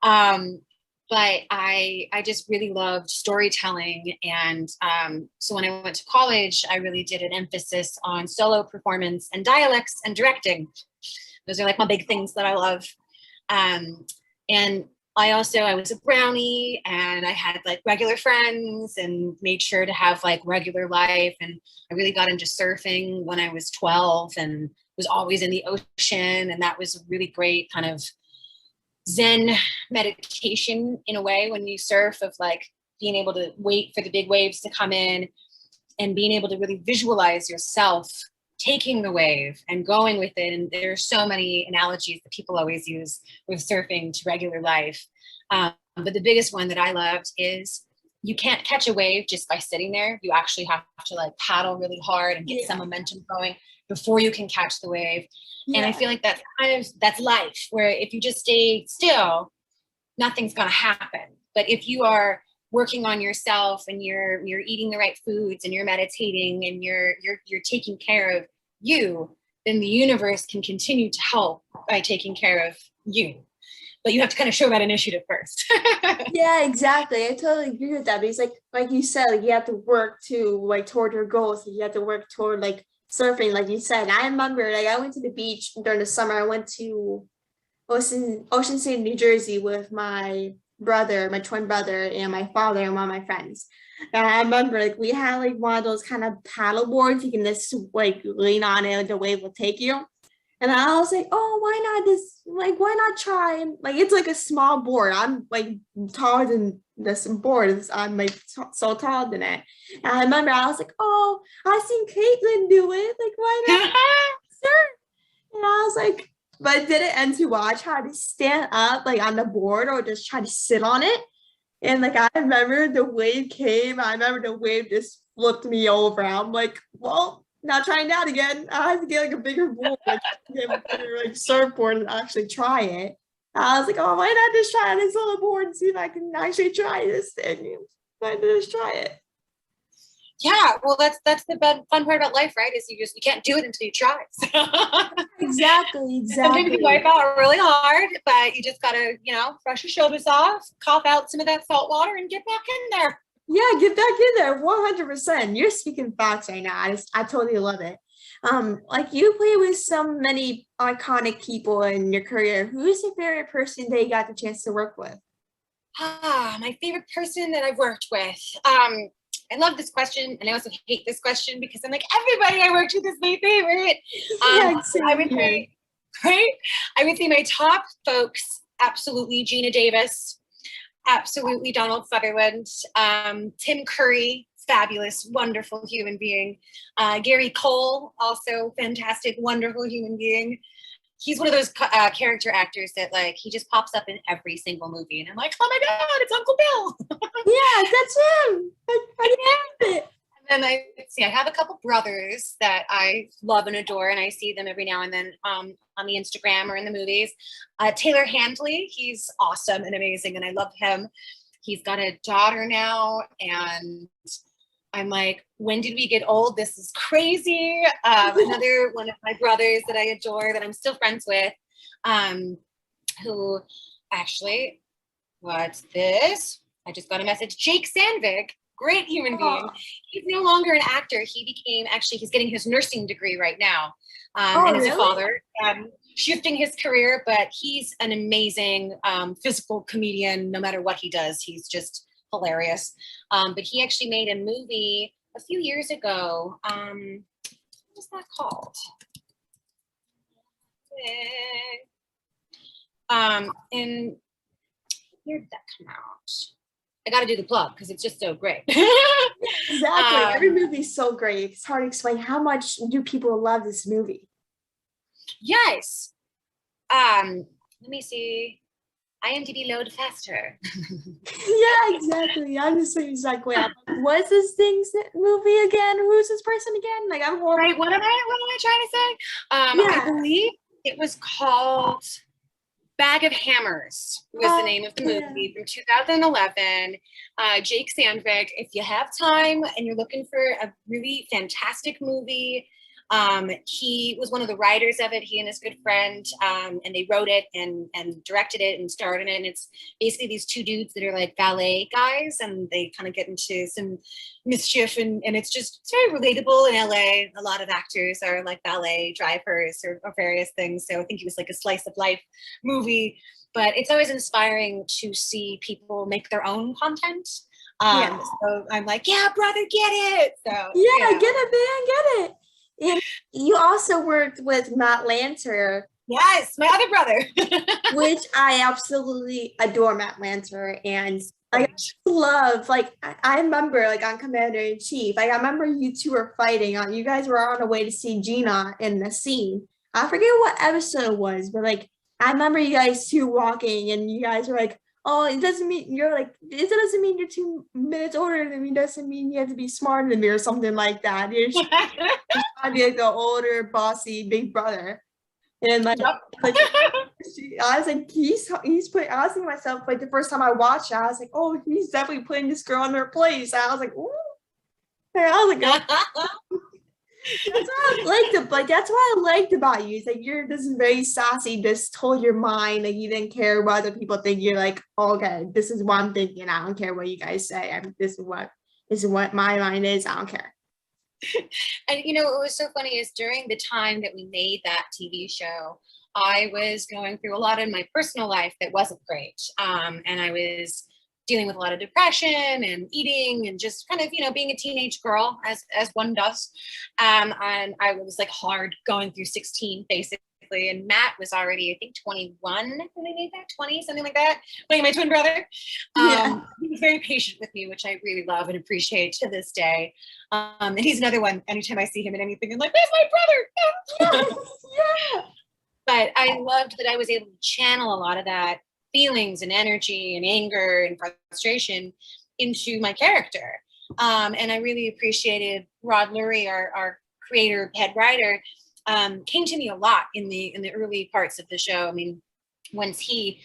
But I just really loved storytelling. And so when I went to college, I really did an emphasis on solo performance and dialects and directing. Those are like my big things that I love. And I was a brownie, and I had like regular friends and made sure to have like regular life. And I really got into surfing when I was 12 and was always in the ocean. And that was a really great kind of Zen meditation in a way when you surf, of like being able to wait for the big waves to come in and being able to really visualize yourself taking the wave and going with it. And there are so many analogies that people always use with surfing to regular life. But the biggest one that I loved is you can't catch a wave just by sitting there. You actually have to like paddle really hard and get some momentum going before you can catch the wave. And I feel like that's life, where if you just stay still, nothing's going to happen. But if you are working on yourself and you're eating the right foods and you're meditating and you're taking care of you, then the universe can continue to help by taking care of you. But you have to kind of show that initiative first. Yeah, exactly. I totally agree with that. But it's like you said, like you have to work to like toward your goals. You have to work toward like surfing, like you said. I remember like I went to the beach during the summer. I went to Ocean City, New Jersey with my brother, my twin brother, and my father and one of my friends. And I remember like we had like one of those kind of paddle boards you can just like lean on it and the wave will take you. And I was like, oh, why not try? And like it's like a small board. I'm like taller than this board. I'm like so tall than it. And I remember I was like, oh, I seen Caitlin do it. Like, why not? Sir? And I was like, but did it end too well. I tried to stand up like on the board or just try to sit on it. And like I remember the wave came. I remember the wave just flipped me over. I'm like, well, not trying that again. I have to get like a bigger board, like get a bigger like surfboard and actually try it. I was like, oh, why not just try this little board and see if I can actually try this thing? I just try it. Yeah, well, that's the fun part about life, right? Is you can't do it until you try. Exactly. Sometimes you wipe out really hard, but you just gotta, brush your shoulders off, cough out some of that salt water, and get back in there. Yeah, get back in there, 100%. You're speaking facts right now. I totally love it. Like you play with so many iconic people in your career. Who's your favorite person that you got the chance to work with? My favorite person that I've worked with. I love this question, and I also hate this question because I'm like, everybody I worked with is my favorite. I would say, right? I would say my top folks, absolutely Gina Davis, absolutely Donald Sutherland, Tim Curry, fabulous, wonderful human being. Gary Cole, also fantastic, wonderful human being. He's one of those character actors that like he just pops up in every single movie, and I'm like, oh my god, it's Uncle Bill. Yeah, that's him. I have it. And then I have a couple brothers that I love and adore, and I see them every now and then on the Instagram or in the movies. Taylor Handley, he's awesome and amazing, and I love him. He's got a daughter now, and I'm like, when did we get old? This is crazy. Another one of my brothers that I adore that I'm still friends with, who actually, what's this? I just got a message. Jake Sandvik, great human being. He's no longer an actor. He's getting his nursing degree right now. And his father, shifting his career, but he's an amazing physical comedian. No matter what he does, he's just hilarious. But he actually made a movie a few years ago. What was that called? And where did that come out? I got to do the plug because it's just so great. Exactly. Every movie's so great. It's hard to explain how much do people love this movie. Yes. Let me see. IMDb load faster. Yeah, exactly. I'm the same exact way. What's this movie again? Who's this person again? Like I'm horrible. Right. What am I trying to say? I believe it was called Bag of Hammers was the name of the movie from 2011. Jake Sandvik, if you have time and you're looking for a really fantastic movie, he was one of the writers of it, he and his good friend, and they wrote it and directed it and starred in it. And it's basically these two dudes that are like ballet guys, and they kind of get into some mischief, and it's very relatable in LA. A lot of actors are like ballet drivers or various things. So I think it was like a slice of life movie, but it's always inspiring to see people make their own content. So I'm like, yeah, brother, get it. So get it, man, get it. And you also worked with Matt Lanter. Yes, my other brother. Which I absolutely adore Matt Lanter. And I great. love, like, I remember, like, on Commander in Chief, like, I remember you two were fighting on, you guys were on the way to see Gina in the scene. I forget what episode it was, but like, I remember you guys two walking and you guys were like, oh, it doesn't mean you're like, it doesn't mean you're 2 minutes older than me, doesn't mean you have to be smarter than me or something like that. You're just trying to be like the older, bossy big brother. And like I was like, he's put. I was thinking to myself, like the first time I watched it, I was like, oh, he's definitely putting this girl in her place. I was like, ooh. And I was like, oh. That's what I liked. Like that's what I liked about you. It's like you're this very sassy. Just told your mind. Like you didn't care what other people think. You're like, oh, okay, this is what I'm thinking. I don't care what you guys say. This is what my mind is. I don't care. And what was so funny is during the time that we made that TV show, I was going through a lot in my personal life that wasn't great. And I was dealing with a lot of depression and eating and just kind of, being a teenage girl as one does. And I was like hard going through 16 basically. And Matt was already, I think, 21 when they made that, 20, something like that, playing my twin brother. He was very patient with me, which I really love and appreciate to this day. And he's another one, anytime I see him in anything, I'm like, there's my brother. Yeah. But I loved that I was able to channel a lot of that feelings and energy and anger and frustration into my character. And I really appreciated Rod Lurie, our creator, head writer, came to me a lot in the early parts of the show. I mean, once he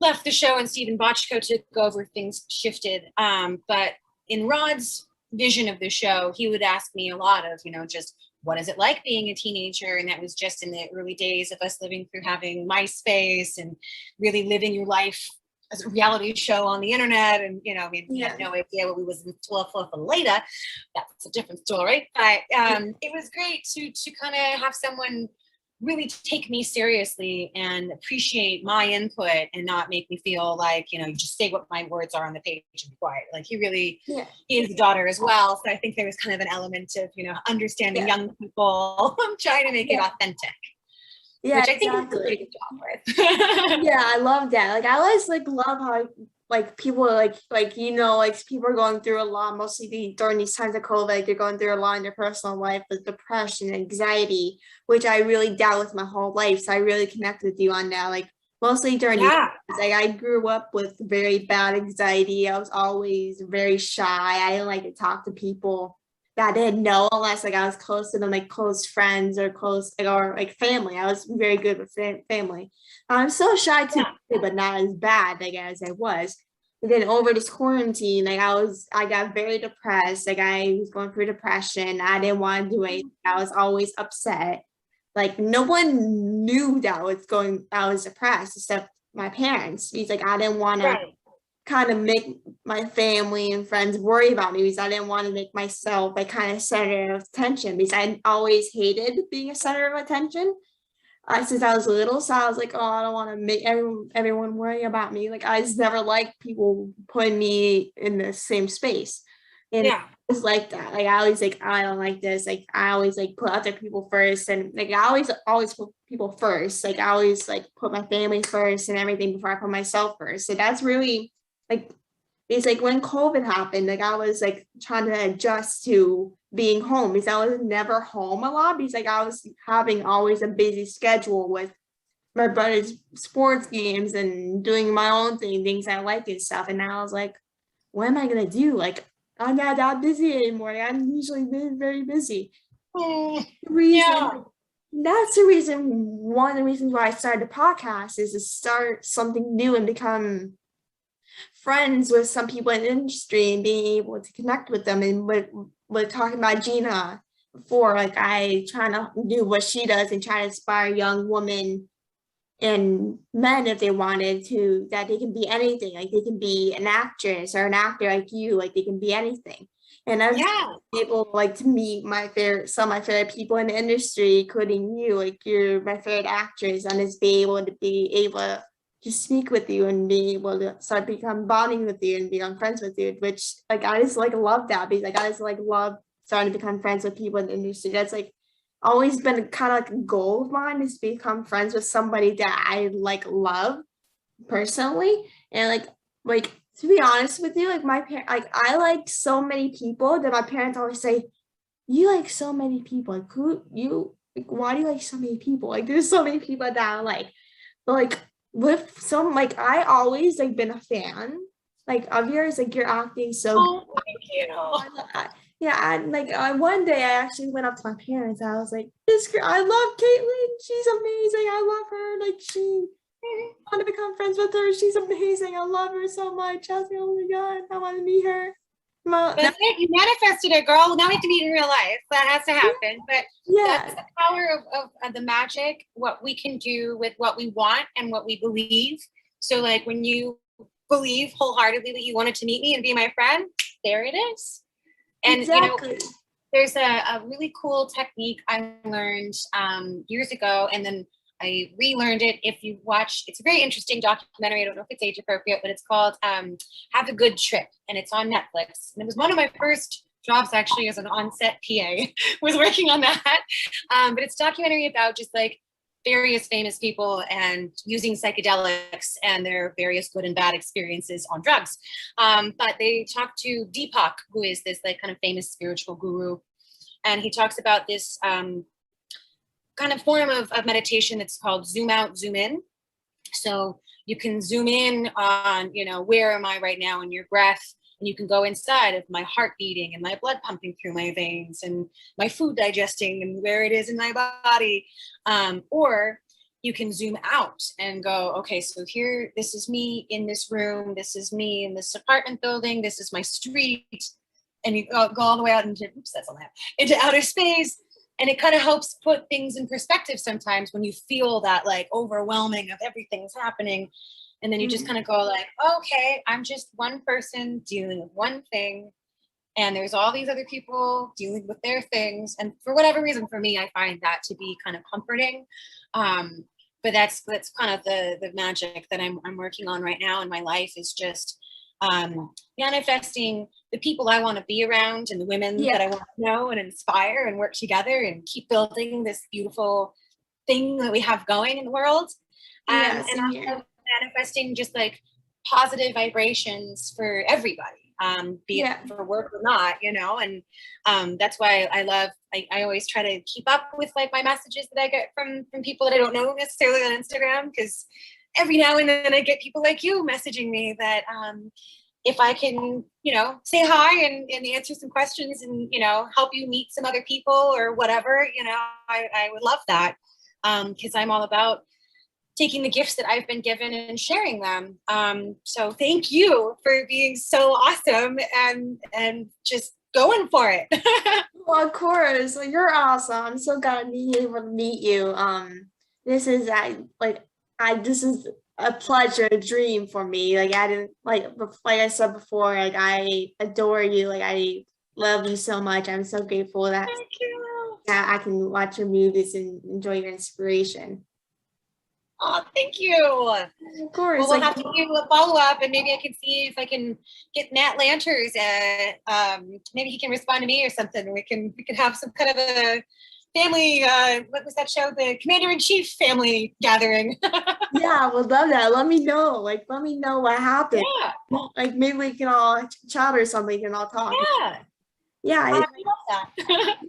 left the show and Stephen Bochco took over, things shifted. But in Rod's vision of the show, he would ask me a lot of, just what is it like being a teenager? And that was just in the early days of us living through having MySpace and really living your life as a reality show on the internet. And, we had no idea what we was in store for later. That's a different story. But it was great to kind of have someone really take me seriously and appreciate my input and not make me feel like, you just say what my words are on the page and be quiet. Like he is a daughter as well. So I think there was kind of an element of, understanding young people, trying to make it authentic. Yeah, which I think exactly. Pretty good job with. Yeah, I love that. Like I always love how people people are going through a lot, mostly during these times of COVID, like they're going through a lot in their personal life with depression, anxiety, which I really dealt with my whole life. So I really connect with you on that. Like mostly during these times, like I grew up with very bad anxiety. I was always very shy. I didn't like to talk to people that I didn't know unless I was close to them, like close friends or family. I was very good with family. I'm so shy too, but not as bad as I was. And then over this quarantine, I got very depressed. Like I was going through depression. I didn't want to do anything. I was always upset. Like no one knew that I was depressed except my parents. Because I didn't want to kind of make my family and friends worry about me because I didn't want to make myself kind of center of attention because I always hated being a center of attention since I was little. So I was like, oh, I don't want to make everyone worry about me. Like I just never liked people putting me in the same space. And I was like that. Like I always I don't like this. Like I always put other people first, and I always put people first. Like I always put my family first and everything before I put myself first. So that's really it's when COVID happened, I was trying to adjust to being home because I was never home a lot because I was having always a busy schedule with my brother's sports games and doing my own things I like and stuff. And now I was like, what am I gonna do? I'm not that busy anymore. I'm usually very busy. That's the reason. One of the reasons why I started a podcast is to start something new and become friends with some people in the industry and being able to connect with them. And we're talking about Gina before, I trying to do what she does and try to inspire young women and men if they wanted to, that they can be anything. They can be an actress or an actor like you, they can be anything. And I was able to meet some of my favorite people in the industry, including you. You're my favorite actress, and just be able to speak with you and be able to start become bonding with you and become friends with you, which I just love that because I just love starting to become friends with people in the industry. That's always been kind of a goal of mine, is to become friends with somebody that I love personally, and to be honest with you, like my parent, like I like so many people that my parents always say, "You like so many people. Like who you? Like, why do you like so many people? Like there's so many people that I like." But like with some, like I always like been a fan, like of yours. Like you're acting so good. Oh, thank you. Yeah, and like one day I actually went up to my parents. I was like, "This girl, I love Caitlin. She's amazing. I love her. Like she want to become friends with her. She's amazing. I love her so much." I was like, "Oh my god, I want to meet her." That's it. You manifested it, girl. Now we have to meet in real life. That has to happen. But that's Yeah, the power of the magic, what we can do with what we want and what we believe. So like when you believe wholeheartedly that you wanted to meet me and be my friend, there it is. And exactly. there's a really cool technique I learned years ago, and then I relearned it. If you watch, it's a very interesting documentary. I don't know if it's age appropriate, but it's called Have a Good Trip, and it's on Netflix. And it was one of my first jobs actually as an on-set PA, was working on that. But it's a documentary about just like various famous people and using psychedelics and their various good and bad experiences on drugs. But they talk to Deepak, who is this like kind of famous spiritual guru. And he talks about this kind of form of meditation that's called zoom out, zoom in. So you can zoom in on, where am I right now in your breath? And you can go inside of my heart beating and my blood pumping through my veins and my food digesting and where it is in my body. Or you can zoom out and go, okay, so here, this is me in this room. This is me in this apartment building. This is my street. And you go all the way out into, into outer space. And it kind of helps put things in perspective sometimes when you feel that like overwhelming of everything's happening. And then you just kind of go like, okay, I'm just one person dealing with one thing. And there's all these other people dealing with their things. And for whatever reason, for me, I find that to be kind of comforting. But that's kind of the magic that I'm working on right now in my life, is just manifesting the people I want to be around and the women that I want to know and inspire and work together and keep building this beautiful thing that we have going in the world. And also manifesting just like positive vibrations for everybody, be it for work or not, and that's why I always try to keep up with like my messages that I get from people that I don't know necessarily on Instagram, because every now and then I get people like you messaging me that if I can, say hi and answer some questions and, help you meet some other people or whatever, I would love that, because I'm all about taking the gifts that I've been given and sharing them. So thank you for being so awesome and just going for it. Well, of course, you're awesome. I'm so glad to be able to meet you. This is this is a pleasure, a dream for me. Like I didn't like I said before, like I adore you. Like I love you so much. I'm so grateful that I can watch your movies and enjoy your inspiration. Oh, thank you. Of course. Well, we'll have to do a follow-up, and maybe I can see if I can get Nat Lanters. Maybe he can respond to me or something. We can have some kind of a family. What was that show? The Commander-in-Chief family gathering. Yeah, I would love that. Let me know. Like, let me know what happened. Yeah. Like, maybe we can all chat or something and all talk. Yeah. Yeah. I love that.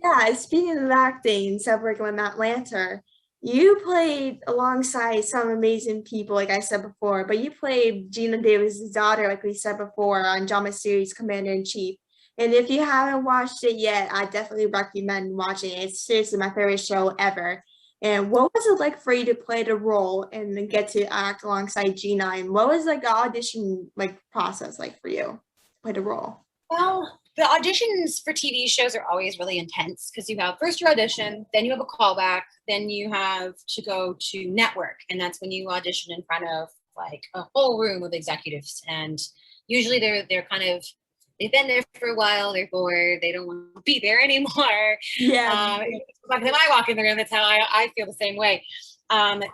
Yeah. Speaking of acting, instead of working with Matt Lanter, you played alongside some amazing people, like I said before, but you played Gina Davis's daughter, like we said before, on drama series Commander-in-Chief. And if you haven't watched it yet, I definitely recommend watching it. It's seriously my favorite show ever. And what was it like for you to play the role and then get to act alongside Gina? And what was like the audition process like for you to play the role? Well, the auditions for TV shows are always really intense, because you have first your audition, then you have a callback, then you have to go to network, and that's when you audition in front of like a whole room of executives. And usually they're kind of, they've been there for a while, they're bored, they don't want to be there anymore. Yeah. Like when I walk in the room, that's how I feel the same way.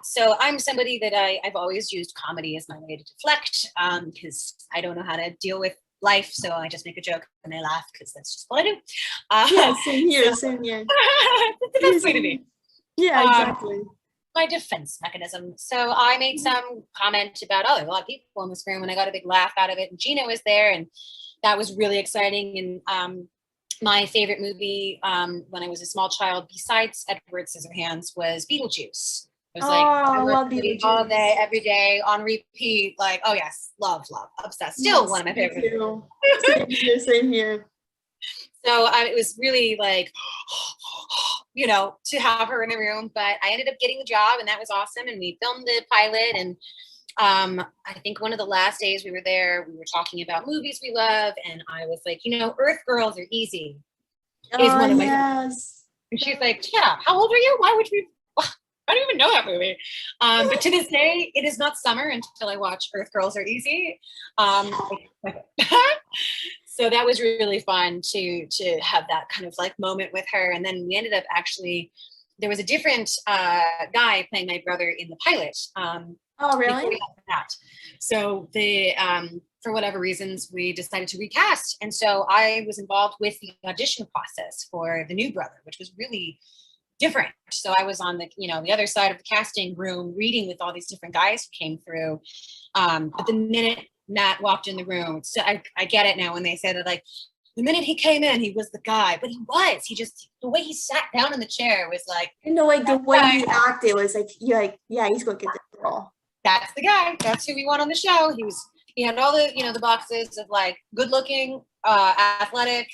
So I'm somebody that I've always used comedy as my way to deflect, because I don't know how to deal with life, so I just make a joke and I laugh, because that's just what I do. Yeah, same here, same here. It's the best way to be. Yeah, exactly. my defense mechanism. So I made some comment about, oh, there are a lot of people in this room, and I got a big laugh out of it. And Gina was there, and that was really exciting. And my favorite movie when I was a small child, besides Edward Scissorhands, was Beetlejuice. It was like I love Beetlejuice all day, every day, on repeat. Like, oh yes, love, obsessed. Still yes, one of my favorites. Same here, same here. So it was really like, you know, to have her in the room. But I ended up getting the job, and that was awesome. And we filmed the pilot. And I think one of the last days we were there, we were talking about movies we love. And I was like, you know, Earth Girls Are Easy is one of my favorites. And she's like, yeah, how old are you? Why would we? I don't even know that movie. But to this day, it is not summer until I watch Earth Girls Are Easy. So that was really fun to have that kind of like moment with her. And then we ended up actually, there was a different guy playing my brother in the pilot. Oh, really? So for whatever reasons, we decided to recast. And so I was involved with the audition process for the new brother, which was really different. So I was on the, you know, the other side of the casting room reading with all these different guys who came through. But the minute Matt walked in the room, so I get it now when they say that, like, the minute he came in, he was the guy, but he just, the way he sat down in the chair was like, you know, like the way he acted was like, you're like, yeah, he's gonna get the role. That's the guy. That's who we want on the show. He had all the, you know, the boxes of like good looking, athletic,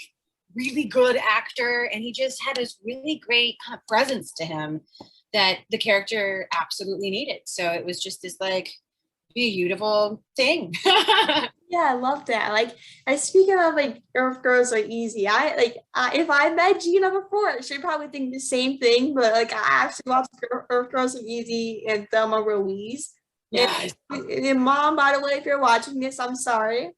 really good actor, and he just had this really great kind of presence to him that the character absolutely needed. So it was just this like beautiful thing. Yeah, I love that. Like, speaking of like Earth Girls Are Easy, if I met Gina before, she'd probably think the same thing. But like, I actually watched Earth Girls Are Easy and Thelma Ruiz. Yes. And Mom, by the way, if you're watching this, I'm sorry.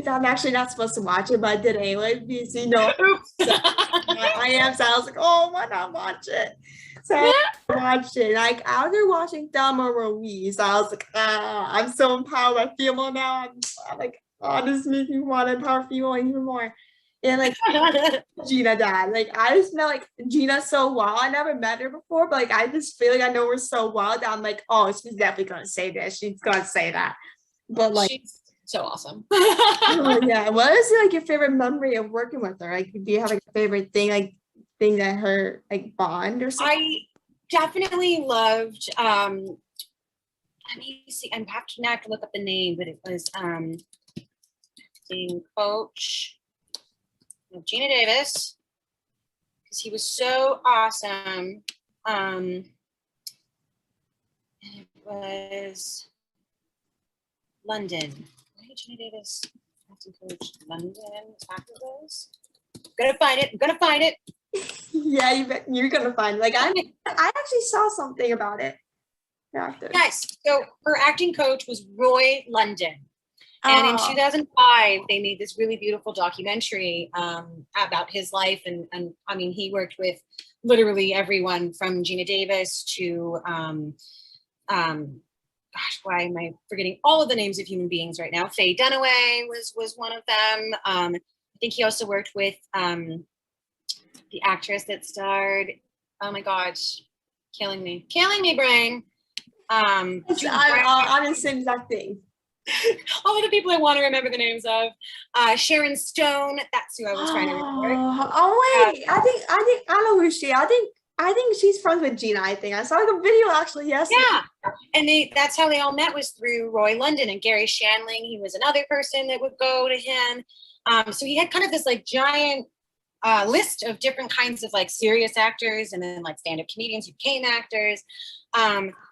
I'm actually not supposed to watch it, but I did anyway because, you know, so I am. So I was like, oh, why not watch it? So I watched it. Like, after watching Thelma Ruiz, I was like, I'm so empowered by female now. I'm like, oh, this makes me want to empower female even more. And like Gina died. Like, I just know like Gina so well. I never met her before, but like I just feel like I know her so well that I'm like, oh, she's definitely gonna say this. She's gonna say that. But like, she's so awesome. Oh, yeah. What is like your favorite memory of working with her? Like, do you have like a favorite thing that her like bond or something? I definitely loved. Let me see. I have to look up the name, but it was being coach of Gina Davis, because he was so awesome. It was London. Gina Davis, acting coach, London, actors. I'm gonna find it. Yeah, you're gonna find it. Like I actually saw something about it. Yes. So her acting coach was Roy London. And in 2005, they made this really beautiful documentary about his life. And I mean, he worked with literally everyone from Gina Davis to, gosh, why am I forgetting all of the names of human beings right now? Faye Dunaway was one of them. I think he also worked with the actress that starred, oh my gosh, killing me, brain. I'm the same exact thing. All of the people I want to remember the names of. Sharon Stone, that's who I was trying to remember. Oh wait, I know who she. I think she's friends with Gina. I think I saw like a video actually yesterday. Yeah, and that's how they all met, was through Roy London and Gary Shandling. He was another person that would go to him. So he had kind of this like giant list of different kinds of like serious actors, and then like stand-up comedians who became actors.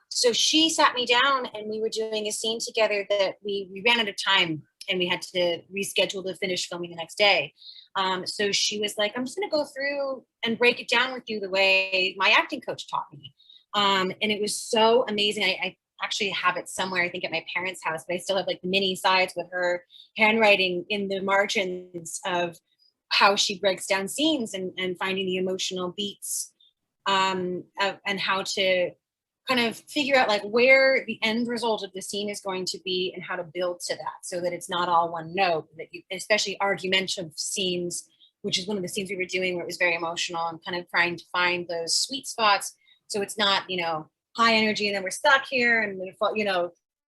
So she sat me down, and we were doing a scene together that we ran out of time, and we had to reschedule to finish filming the next day. So she was like, I'm just going to go through and break it down with you the way my acting coach taught me. And it was so amazing. I actually have it somewhere, I think at my parents' house, but I still have like the mini sides with her handwriting in the margins of how she breaks down scenes and finding the emotional beats, and how to kind of figure out like where the end result of the scene is going to be and how to build to that, so that it's not all one note, that you, especially argumentative scenes, which is one of the scenes we were doing where it was very emotional, and kind of trying to find those sweet spots So it's not, high energy and then we're stuck here and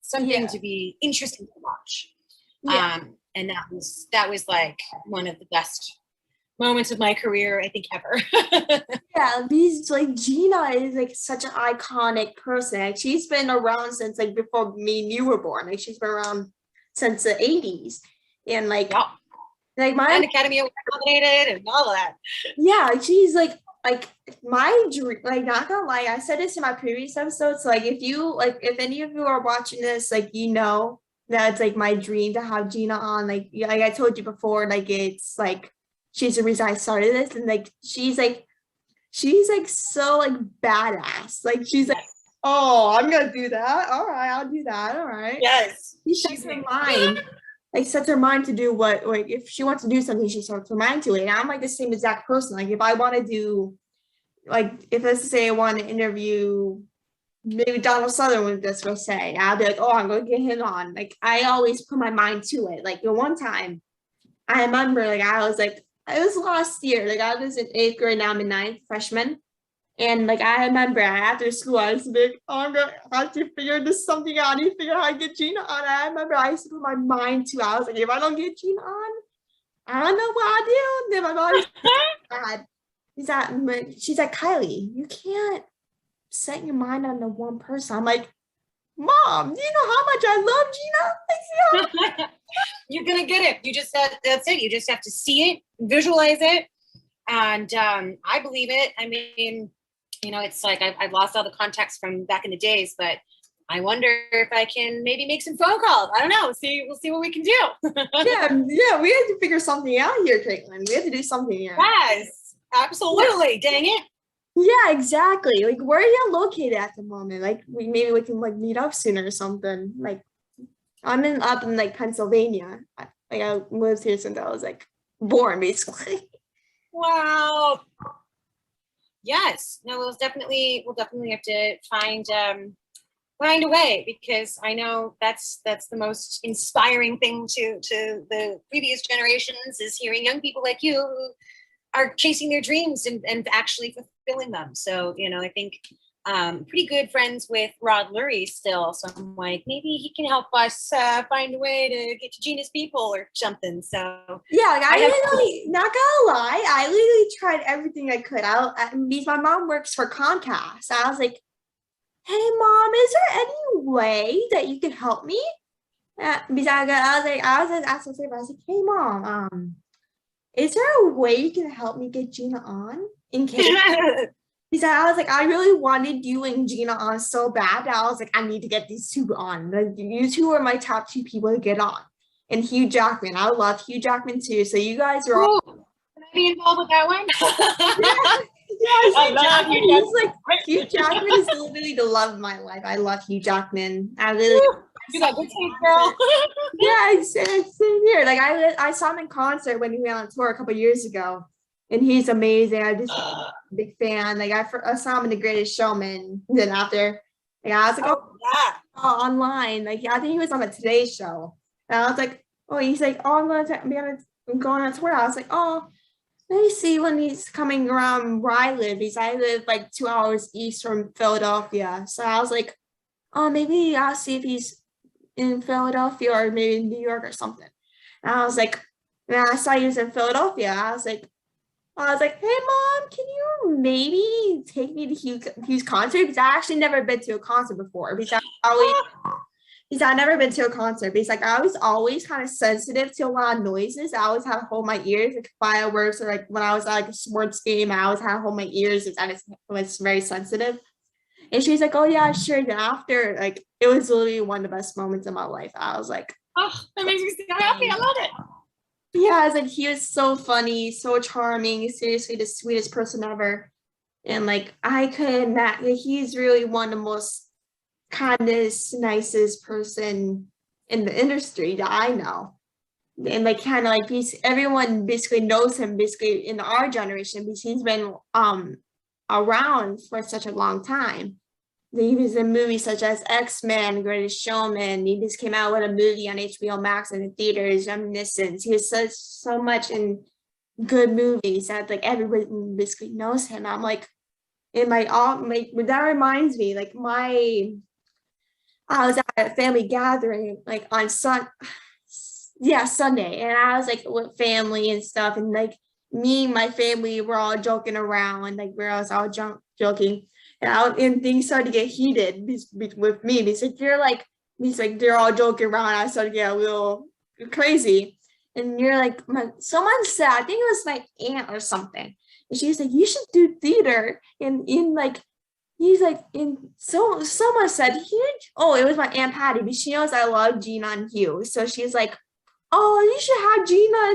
something to be interesting to watch. Yeah. And that was like one of the best moments of my career, I think, ever. Yeah, these like Gina is like such an iconic person. Like, she's been around since like before me and you were born. Like she's been around since the 80s. And Yep. like my and Academy Award nominated and all of that. Yeah, she's like my dream, like not gonna lie, I said this in my previous episodes. Like if any of you are watching this, like that it's like my dream to have Gina on. Like I told you before, like it's like she's the reason I started this, and like she's like so like badass. Like she's like, oh, I'm gonna do that. All right, I'll do that. All right. Yes. She's her mind. Like sets her mind to do what, like if she wants to do something, she sets her mind to it. And I'm like the same exact person. Like if I want to do, like if let's say I want to interview maybe Donald Sutherland, this will say, I'll be like, oh, I'm gonna get him on. Like I always put my mind to it. Like the one time I remember, like I was like, it was last year. Like I was in 8th grade, now I'm in 9th, freshman. And like I remember after school, I was like, oh, I'm gonna have to figure this something out. I need to figure out how to get Gina on. I remember I used to put my mind to it. I was like, if I don't get Gina on, I don't know what I'll do. Then my mom was bad. She's like, Kylie, you can't set your mind on the one person. I'm like, Mom, do you know how much I love Gina? Like, yeah. You're gonna get it. That's it. You just have to see it, visualize it. And I believe it. I mean, it's like I've lost all the contacts from back in the days, but I wonder if I can maybe make some phone calls. I don't know. We'll see what we can do. yeah. We had to figure something out here, Caitlin. We had to do something here. Yes, absolutely. Dang it. Yeah, exactly. Like, where are you located at the moment? Like, maybe we can like meet up soon or something. Like, I'm up in like Pennsylvania. I lived here since I was like born, basically. Wow. Yes. No, we'll definitely have to find a way, because I know that's the most inspiring thing to the previous generations, is hearing young people like you who are chasing their dreams and actually fulfilling them. So, I think pretty good friends with Rod Lurie still. So I'm like, maybe he can help us find a way to get to Gina's people or something. So yeah, like I literally, not gonna lie, I literally tried everything I could. Because my mom works for Comcast. I was like, hey Mom, is there any way that you can help me? Because I was asking a favor. I was like, hey Mom, is there a way you can help me get Gina on in case? Because I was like, I really wanted you and Gina on so bad that I was like, I need to get these two on. Like, you two are my top 2 people to get on. And Hugh Jackman. I love Hugh Jackman too. So you guys are all. Can I be involved with that one? I love Hugh Jackman. He's like, Hugh Jackman is literally the love of my life. I love Hugh Jackman. I literally. You got good taste, girl. Yeah, same here. Like I saw him in concert when he went on tour a couple years ago, and he's amazing. I'm just a big fan. Like I saw him in The Greatest Showman. Then after, like I was like, online. Like I think he was on the Today Show, and I was like, oh, he's like, oh, I'm going on tour. I was like, oh, let me see when he's coming around where I live. I live like 2 hours east from Philadelphia, so I was like, oh, maybe I'll see if he's in Philadelphia or maybe in New York or something. And I was like, and I saw he was in Philadelphia. I was like, hey Mom, can you maybe take me to Hugh's concert? Because I actually never been to a concert before. Because I've never been to a concert. Because like I was always kind of sensitive to a lot of noises. I always had to hold my ears, like fireworks, or like when I was at like a sports game, I always had to hold my ears. I was very sensitive. And she's like, oh yeah, sure. And after, like, it was literally one of the best moments of my life. I was like, oh, that makes me so happy. I love it. Yeah, I was like, he was so funny, so charming, seriously the sweetest person ever. And like I couldn't imagine, like, he's really one of the most kindest, nicest person in the industry that I know. And like kind of like everyone basically knows him basically in our generation because he's been around for such a long time. He was in movies such as X-Men, Greatest Showman. He just came out with a movie on HBO Max in the theaters, Reminiscence. He was so much in good movies that like everybody basically knows him. I'm like, and my aunt, that reminds me, like I was at a family gathering like on Sunday, and I was like with family and stuff, and like me and my family were all joking around, like we was all joking, and things started to get heated with me. Because like they're all joking around. I started to get a little crazy, and you're like, someone said, I think it was my aunt or something, and she's like, you should do theater, and in like he's like, in so someone said huge. Oh, it was my Aunt Patty, but she knows I love Gina and Hugh. So she's like, oh, you should have Gina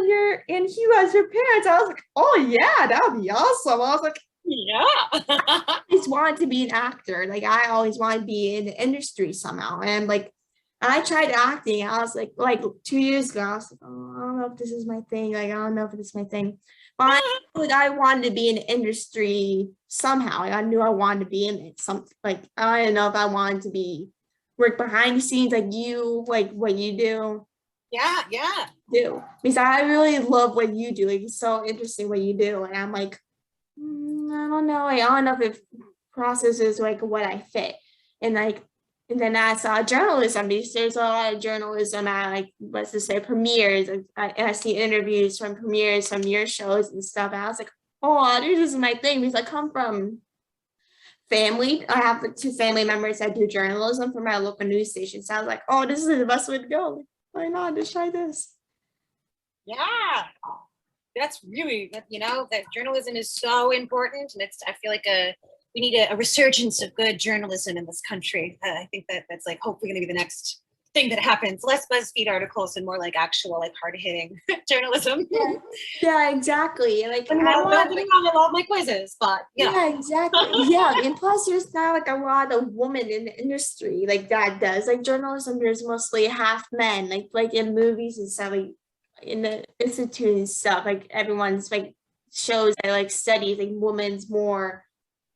and Hugh as your parents. I was like, oh yeah, that would be awesome. I was like, Yeah. I always wanted to be an actor. Like I always wanted to be in the industry somehow. And like I tried acting. I was like 2 years ago, I was like, oh, I don't know if this is my thing. Like, I don't know if this is my thing. But I wanted to be in the industry somehow. Like, I knew I wanted to be in it. I didn't know if I wanted to work behind the scenes like what you do. Yeah. Because I really love what you do. Like, it's so interesting what you do. And I'm like, I don't know. I don't know if it processes like what I fit. And like, and then I saw journalism because there's a lot of journalism at like, let's just say premieres. And I see interviews from premieres from your shows and stuff. And I was like, oh, this is my thing because I come from family. I have like 2 family members that do journalism for my local news station. So I was like, oh, this is the best way to go. Like, why not just try this? Yeah. That's really, that journalism is so important. And I feel like we need a resurgence of good journalism in this country. I think that's like hopefully going to be the next thing that happens. Less BuzzFeed articles and more like actual, like hard-hitting journalism. Yeah, exactly. Like I love my quizzes, but yeah, exactly. Yeah, and plus there's not like a lot of women in the industry like that does. Like journalism, there's mostly half men. Like in movies and stuff, like in the institute and stuff. Like everyone's like shows that like studies like women's more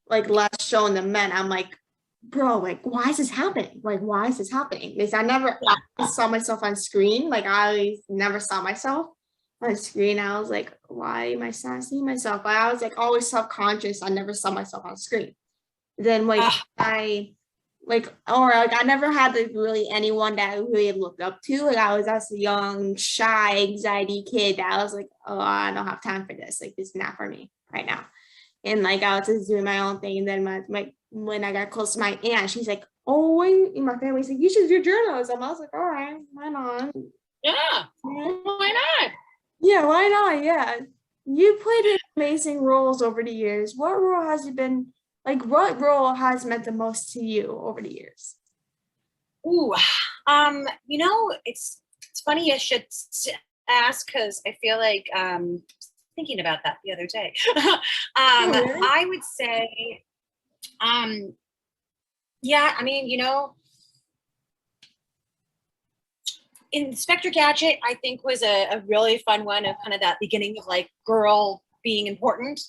like less shown than men. I'm like, bro, like why is this happening? Like why is this happening? Because I never saw myself on screen. Like I never saw myself on screen. I was like, why am I not seeing myself? But I was like always self-conscious. I never saw myself on screen. Then like I never had like really anyone that I really looked up to. Like I was just a young, shy, anxiety kid that I was like, oh, I don't have time for this. Like this is not for me right now. And like I was just doing my own thing. And then when I got close to my aunt, she's like, oh, wait, and my family's like, you should do journalism. I was like, all right, why not? Yeah, why not? Yeah, why not? Yeah. You played in amazing roles over the years. What role has meant the most to you over the years? Ooh, it's funny you should ask because I feel like thinking about that the other day. Really? I would say, yeah, I mean, Inspector Gadget, I think, was a really fun one of kind of that beginning of like girl being important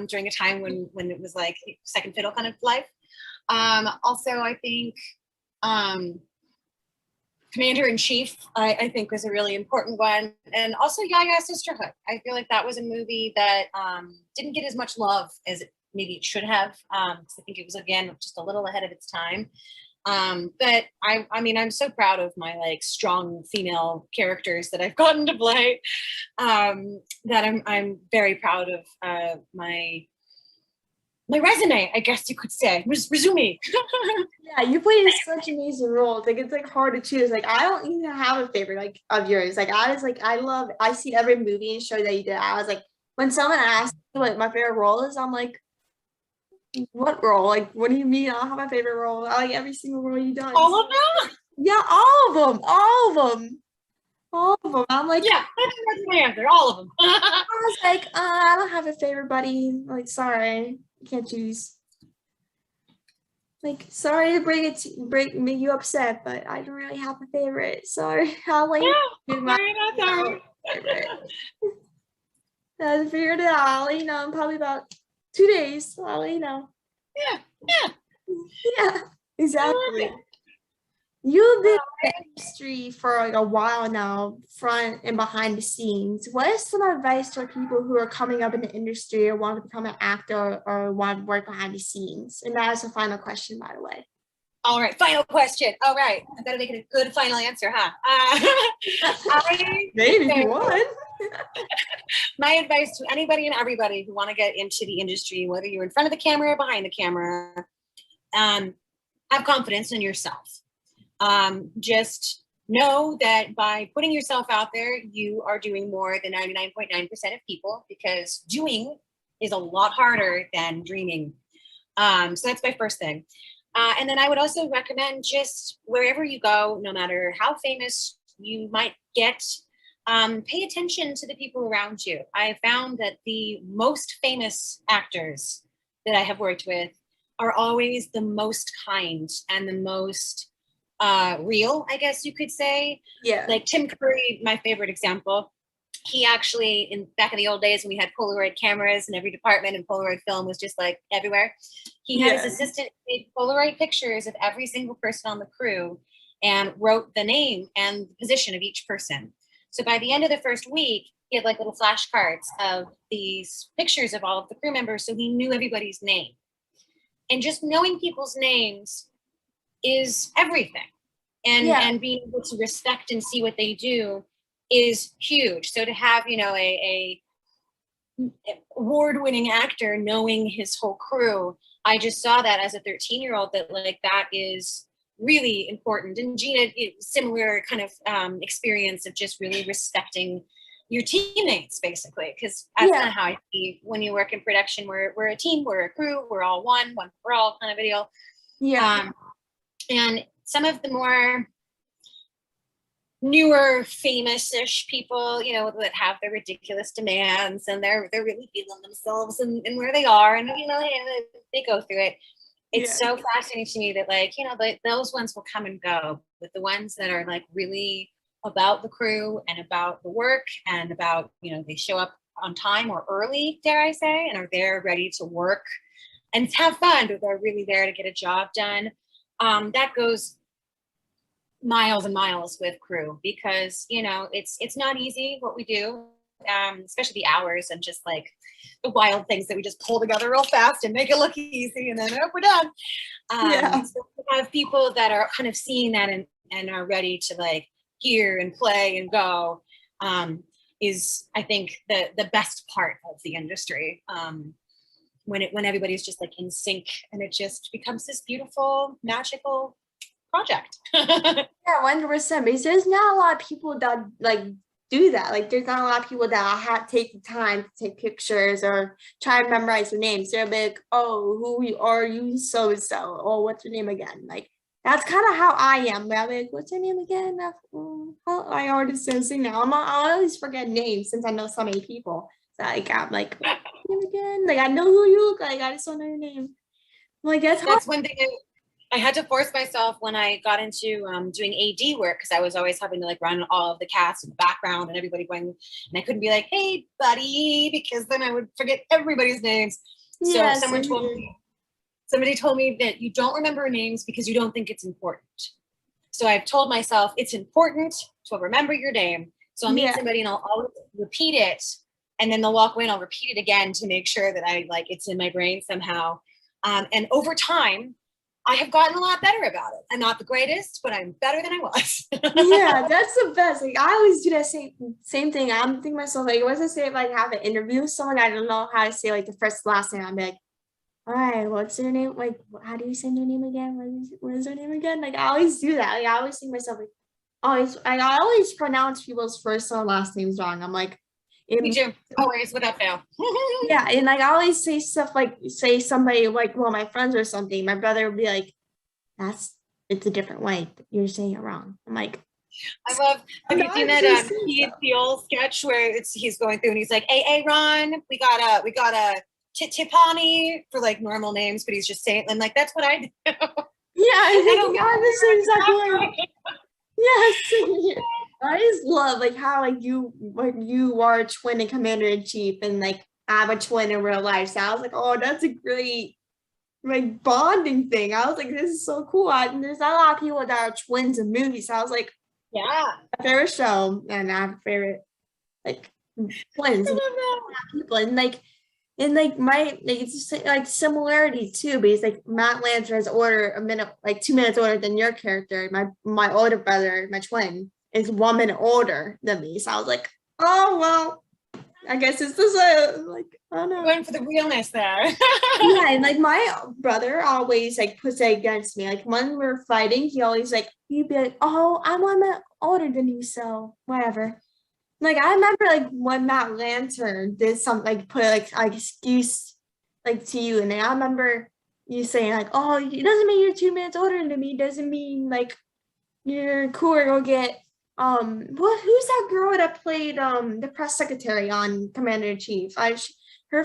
during a time when it was like second fiddle kind of life. Also, I think Commander in Chief, I think, was a really important one. And also Yaya Sisterhood. I feel like that was a movie that didn't get as much love as maybe it should have. Because I think it was, again, just a little ahead of its time. But I mean, I'm so proud of my like strong female characters that I've gotten to play. That I'm very proud of my resume, I guess you could say. Resume. Yeah, you played in such amazing roles. Like it's like hard to choose. Like I don't even have a favorite like of yours. Like I see every movie and show that you did. I was like, when someone asks me what my favorite role is, I'm like, what role? Like, what do you mean? I don't have my favorite role. I like every single role you've done. All of them? Yeah, all of them. All of them. I'm like, yeah, that's my answer. All of them. I was like, I don't have a favorite, buddy. Like, sorry, you can't choose. Like, sorry to make you upset, but I don't really have a favorite. Sorry, I'll let you my favorite. I figured it out. I'll let you know in probably about 2 days. So I'll let you know. Yeah, Yeah, exactly. You've been the industry for like a while now, front and behind the scenes. What is some advice for people who are coming up in the industry or want to become an actor or want to work behind the scenes? And that is a final question, by the way. All right, final question. All right, I've got to make it a good final answer, huh? Maybe if you want. My advice to anybody and everybody who want to get into the industry, whether you're in front of the camera or behind the camera, have confidence in yourself. Just know that by putting yourself out there, you are doing more than 99.9% of people, because doing is a lot harder than dreaming. So that's my first thing. And then I would also recommend, just wherever you go, no matter how famous you might get, pay attention to the people around you. I have found that the most famous actors that I have worked with are always the most kind and the most real, I guess you could say. Yeah. Like Tim Curry, my favorite example. He actually, back in the old days when we had Polaroid cameras in every department and Polaroid film was just like everywhere, he had his assistant take Polaroid pictures of every single person on the crew and wrote the name and the position of each person. So by the end of the first week, he had like little flashcards of these pictures of all of the crew members, so he knew everybody's name. And just knowing people's names is everything. And being able to respect and see what they do is huge. So to have, a award-winning actor knowing his whole crew, I just saw that as a 13-year-old, that like that is really important. And Gina, similar kind of experience of just really respecting your teammates, basically, because that's kind of how I see when you work in production. We're a team, we're a crew, we're all one for all kind of a deal. And some of the more newer famous-ish people, that have their ridiculous demands and they're really feeling themselves and where they are, and they go through it. It's so fascinating to me that those ones will come and go, but the ones that are like really about the crew and about the work and about, they show up on time or early, dare I say, and are there ready to work and have fun, but they're really there to get a job done. That goes miles and miles with crew, because it's not easy what we do, especially the hours and just like the wild things that we just pull together real fast and make it look easy and then we're done. So we have people that are kind of seeing that and are ready to like hear and play and go, is I think the best part of the industry, when everybody's just like in sync and it just becomes this beautiful magical project. 100%, because there's not a lot of people that like do that. Like there's not a lot of people that take the time to take pictures or try to memorize their names. They're like, oh, who are you, so and so, or what's your name again? Like that's kind of how I am. I'm like, what's your name again? I already sing now. I always forget names since I know so many people. So like I'm like, what's your name again? Like I know who you look like, I just don't know your name. Like that's one thing I had to force myself when I got into doing AD work, because I was always having to like run all of the cast in the background and everybody going, and I couldn't be like, hey buddy, because then I would forget everybody's names. So somebody told me that you don't remember names because you don't think it's important. So I've told myself it's important to remember your name. So I'll meet somebody and I'll always repeat it, and then they'll walk away and I'll repeat it again to make sure that it's in my brain somehow. And over time, I have gotten a lot better about it. I'm not the greatest, but I'm better than I was. Yeah, that's the best. Like I always do that same thing. I'm thinking myself, like, what does it say if I have an interview with someone, I don't know how to say like the first last name. I'm like, all right, what's their name? Like, how do you say their name again? What is their name again? Like I always do that. Like I always think myself, like, I always pronounce people's first and last names wrong. I'm like, me too. Always, without fail. Yeah, and like I always say stuff like, say somebody like one of my friends or something, my brother would be like, it's a different way, you're saying it wrong. I'm like, I love, have you seen that the old sketch where he's going through and he's like, hey Ron, we got a Tipani for like normal names, but he's just saying, I'm like, that's what I do. Yeah, I the same exact way. Yes. I just love like how like you are a twin and commander in chief, and like I have a twin in real life. So I was like, oh, that's a great like bonding thing. I was like, this is so cool. And there's not a lot of people that are twins in movies. So I was like, Yeah. my favorite show and I have a favorite like twins I and love that. people and like my like it's just, like similarity too because like Matt Lancer has order a minute like 2 minutes older than your character. My older brother, my twin, is 1 minute older than me. So I was like, oh well, I guess it's just like I don't know. Going for the realness there. Yeah, and like my brother always like puts it against me. Like when we're fighting, he always like he'd be like, "Oh, I'm 1 minute older than you, so whatever." Like I remember like when Matt Lantern did something like put like excuse like to you, and then I remember you saying like, "Oh, it doesn't mean you're 2 minutes older than me. Doesn't mean like you're cooler. Go get what? Who's that girl that played the press secretary on Commander in Chief? Her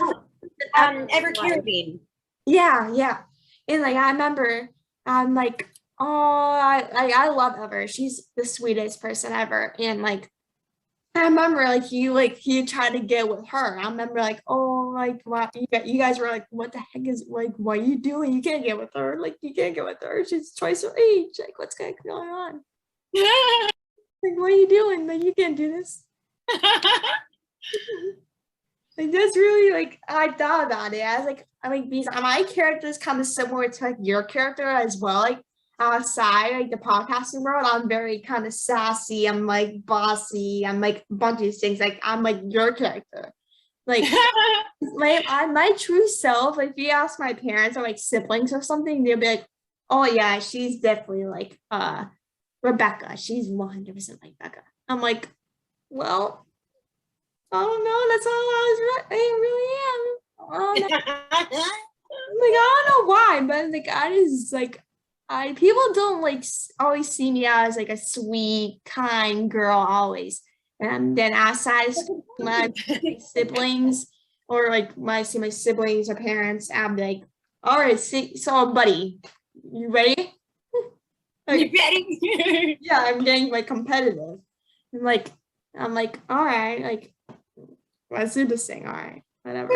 Ever Caribbean. yeah, yeah. And like I remember I'm like, oh, I love Ever. She's the sweetest person ever. And like I remember like you tried to get with her. I remember like, oh like wow, you guys were like, what the heck is like what are you doing? You can't get with her. Like you can't get with her. She's twice her age. Like what's going on? Like what are you doing? Like you can't do this. Like that's really like I thought about it. I was like, I mean, these my characters kind of similar to like your character as well. Like outside like the podcasting world, I'm very kind of sassy. I'm like bossy. I'm like a bunch of things. Like I'm like your character. Like my true self. Like if you ask my parents or like siblings or something, they'll be like, oh yeah, she's definitely like Rebecca. She's 100% like Becca. I'm like, well. Oh no, that's all I really am. Oh no. Like I don't know why, but like I just like I people don't like always see me as like a sweet, kind girl always. And then outside my siblings or like when I see my siblings or parents, I'm like, all right, so buddy, you ready? Like, You ready? yeah, I'm getting like competitive. I'm like, all right, like let's do this thing. All right, whatever.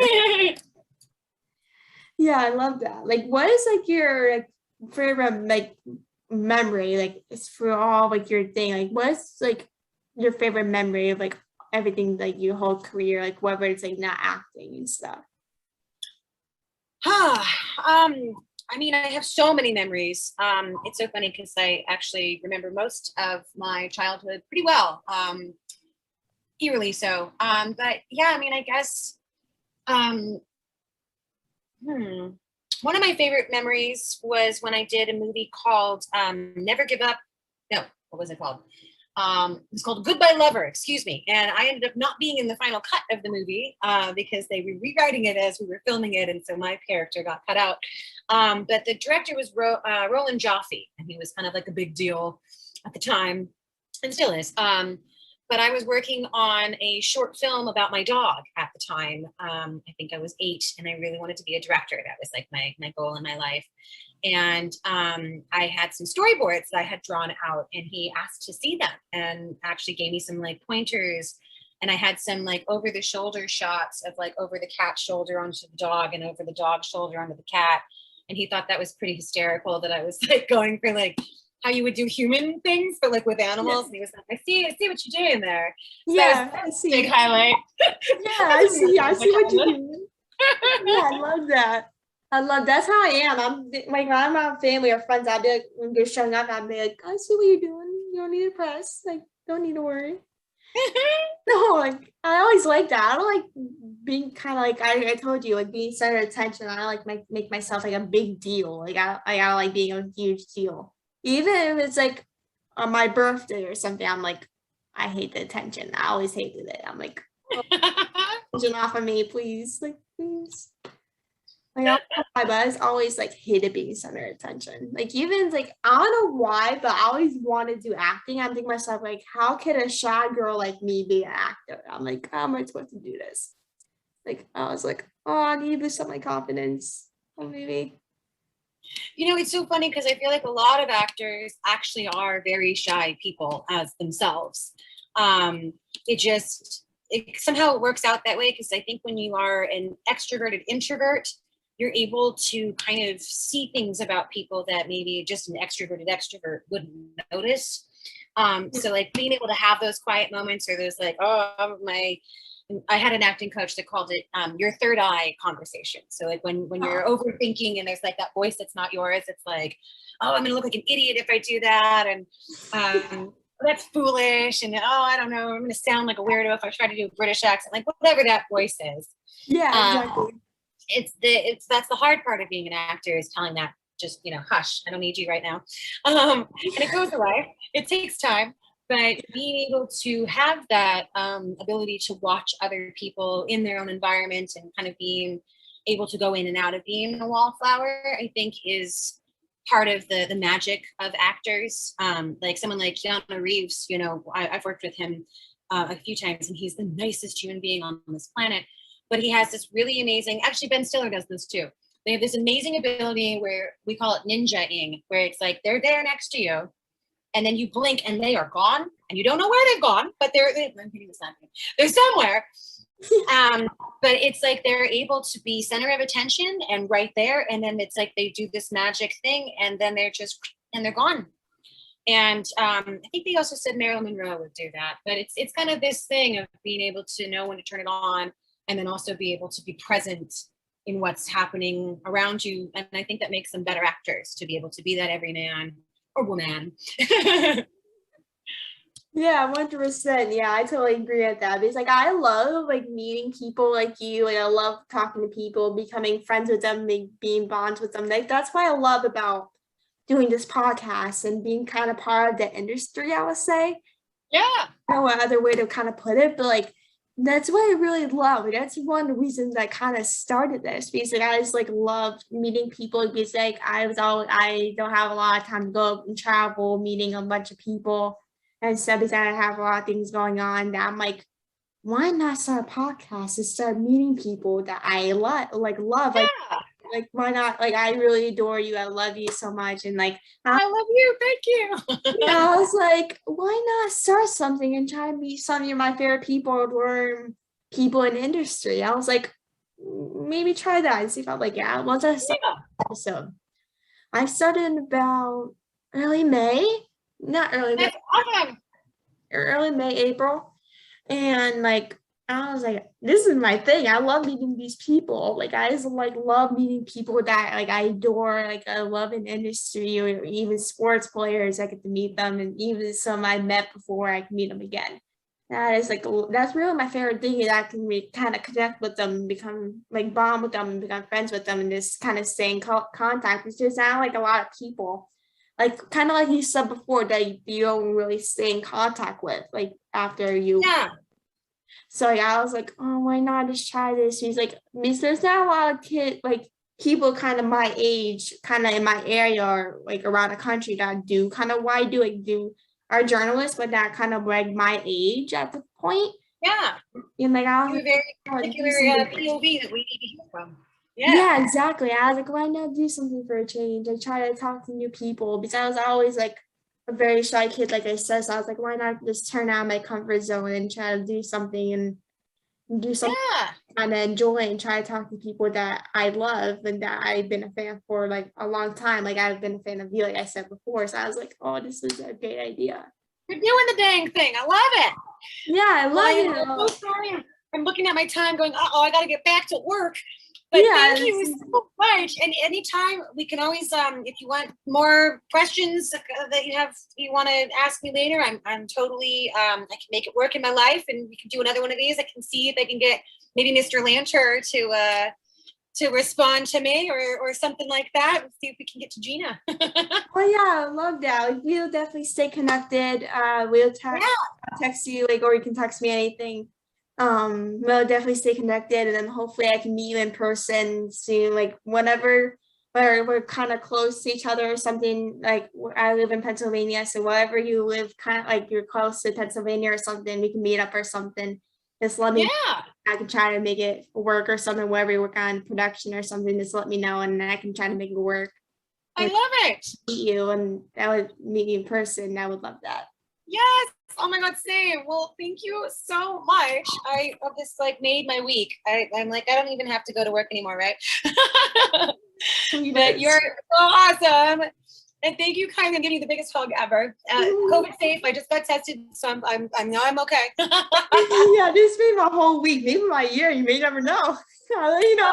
Yeah, I love that. Like, what is like your like favorite like memory? Like, it's for all like your thing. Like, what's like your favorite memory of like everything like your whole career? Like, whether it's like not acting and stuff. I mean, I have so many memories. It's so funny because I actually remember most of my childhood pretty well. Eerily so. But yeah, I mean, I guess um, one of my favorite memories was when I did a movie called Never Give Up. No, what was it called? It was called Goodbye Lover, excuse me. And I ended up not being in the final cut of the movie because they were rewriting it as we were filming it. And so my character got cut out. But the director was Roland Joffe, and he was kind of like a big deal at the time and still is. But I was working on a short film about my dog at the time. I think I was 8 and I really wanted to be a director. That was like my goal in my life. And I had some storyboards that I had drawn out, and he asked to see them and actually gave me some like pointers. And I had some like over the shoulder shots of like over the cat's shoulder onto the dog and over the dog's shoulder onto the cat. And he thought that was pretty hysterical that I was like going for like how you would do human things, but like with animals. Yeah. And he was like, I see what you're doing there. So yeah, I see. Big highlight. Yeah, I see what you're doing. Yeah, I love that. I love that's how I am. I'm like when I'm around family or friends, I'd be like when they're showing up, I'd be like, I see what you're doing. You don't need to press. Like, don't need to worry. No, like I always like that. I don't like being kind of like I told you, like being center of attention. I like make myself like a big deal. Like I like being a huge deal. Even if it's like on my birthday or something, I'm like, I hate the attention. I always hated it. I'm like, oh, attention off of me, please. Like, please. Like, I don't know why, but I just always like hated being center of attention. Like even like I don't know why, but I always wanted to do acting. I'm thinking to myself, like, how could a shy girl like me be an actor? I'm like, how am I supposed to do this? Like I was like, oh, I need to boost up my confidence. Oh, maybe. You know, it's so funny because I feel like a lot of actors actually are very shy people as themselves. It somehow it works out that way because I think when you are an extroverted introvert, you're able to kind of see things about people that maybe just an extroverted extrovert wouldn't notice. So like being able to have those quiet moments, or those like, oh, I had an acting coach that called it your third eye conversation. So like when you're overthinking and there's like that voice that's not yours, it's like, oh, I'm gonna look like an idiot if I do that, and that's foolish, and oh, I don't know, I'm gonna sound like a weirdo if I try to do a British accent, like whatever that voice is. Yeah, exactly. That's the hard part of being an actor, is telling that, just, hush, I don't need you right now. And it goes away. It takes time, but being able to have that ability to watch other people in their own environment and kind of being able to go in and out of being a wallflower, I think is part of the magic of actors. Like someone like Keanu Reeves, I've worked with him a few times, and he's the nicest human being on this planet. But he has this really amazing, actually Ben Stiller does this too. They have this amazing ability where we call it ninja-ing, where it's like they're there next to you, and then you blink and they are gone, and you don't know where they've gone, but they're somewhere. But it's like they're able to be center of attention and right there, and then it's like they do this magic thing, and then they're gone. And I think they also said Marilyn Monroe would do that, but it's kind of this thing of being able to know when to turn it on, and then also be able to be present in what's happening around you. And I think that makes them better actors, to be able to be that everyman or woman. Yeah, 100%. Yeah, I totally agree with that. Because like I love like meeting people like you. Like I love talking to people, becoming friends with them, being bonds with them. Like that's what I love about doing this podcast and being kind of part of the industry, I would say. Yeah. I don't know what other way to kind of put it, but like that's what I really love. Like, that's one of the reasons I kind of started this, because like I just like love meeting people, because like I don't have a lot of time to go and travel, meeting a bunch of people and stuff, because I have a lot of things going on that I'm like, why not start a podcast and start meeting people that I love, Yeah. like why not? Like I really adore you. I love you so much. And like I love you. Thank you. yeah, I was like, why not start something and try to meet some of my favorite people, or people in the industry? I was like, maybe try that and see if I'm like, yeah. Once I started the episode, I started in about early May, not early May, That's awesome. early May, April. And like I was like, this is my thing. I love meeting these people. Like I just like love meeting people that like I adore. Like I love in industry, or even sports players. I get to meet them, and even some I met before, I can meet them again. That is like that's really my favorite thing, is I can kind of connect with them, become like bond with them, and become friends with them, and just kind of stay in contact. Because there's not like a lot of people, like kind of like you said before, that you don't really stay in contact with, like after you. Yeah. So like, I was like, oh, why not just try this? He's like, because there's not a lot of like people kind of my age, kind of in my area, or like around the country, that do kind of why do like do are journalists, but that kind of like my age at the point. Yeah. And like I was like, very particular POV that we need to hear from. Yeah, exactly. I was like, why not do something for a change? I try to talk to new people, because I was always like a very shy kid, like I said. So I was like, why not just turn out my comfort zone and try to do something, and do something kind of enjoy, and try to talk to people that I love and that I've been a fan for like a long time. Like I've been a fan of you, like I said before. So I was like, oh, this is a great idea. You're doing the dang thing. I love it. Yeah, I love it. I'm so sorry. I'm looking at my time going, I got to get back to work. But yeah, thank you so much. And anytime, we can always, if you want more questions that you want to ask me later, I'm totally, I can make it work in my life, and we can do another one of these. I can see if I can get maybe Mr. Lanter to respond to me, or something like that. Let's see if we can get to Gina. Oh yeah, I love that. Like, we'll definitely stay connected. We'll text you, like, or you can text me anything. We'll definitely stay connected, and then hopefully I can meet you in person soon, like whenever we're kind of close to each other or something. Like I live in Pennsylvania, so wherever you live, kind of like you're close to Pennsylvania or something, we can meet up or something. Just let me I can try to make it work or something, wherever you work on production or something. Just let me know, and then I can try to make it work. I love it. Meet you, and I would meet you in person. I would love that. Yes. Oh my God, same. Well, thank you so much. I this like made my week. I'm like, I don't even have to go to work anymore, right? But you're so awesome. And thank you, Kylie. I'm giving you the biggest hug ever. COVID safe. I just got tested, so I know I'm okay. Yeah, this made my whole week, maybe my year. You may never know. I'll let you know.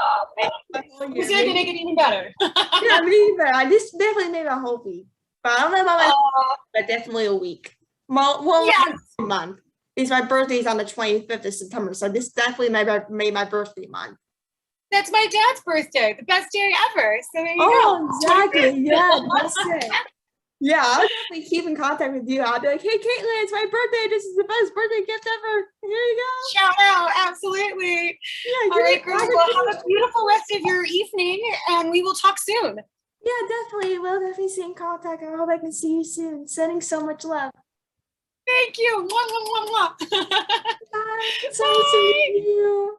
This is gonna make it even better. Yeah, me either. This definitely made my whole week. But I don't know about my but definitely a week. Well, yes. a month. Because my birthday is on the 25th of September, so this definitely made my birthday month. That's my dad's birthday, the best day ever. So there you go. Oh, exactly. Yeah, best day. Yeah, I'll definitely keep in contact with you. I'll be like, hey, Caitlin, it's my birthday. This is the best birthday gift ever. Here you go. Shout out, absolutely. Yeah, all right, girls. Well, have a beautiful rest of your evening, and we will talk soon. Yeah, definitely. We'll definitely stay in contact. I hope I can see you soon. Sending so much love. Thank you. Mwah, mwah, mwah, mwah. Bye. It's nice to meet you.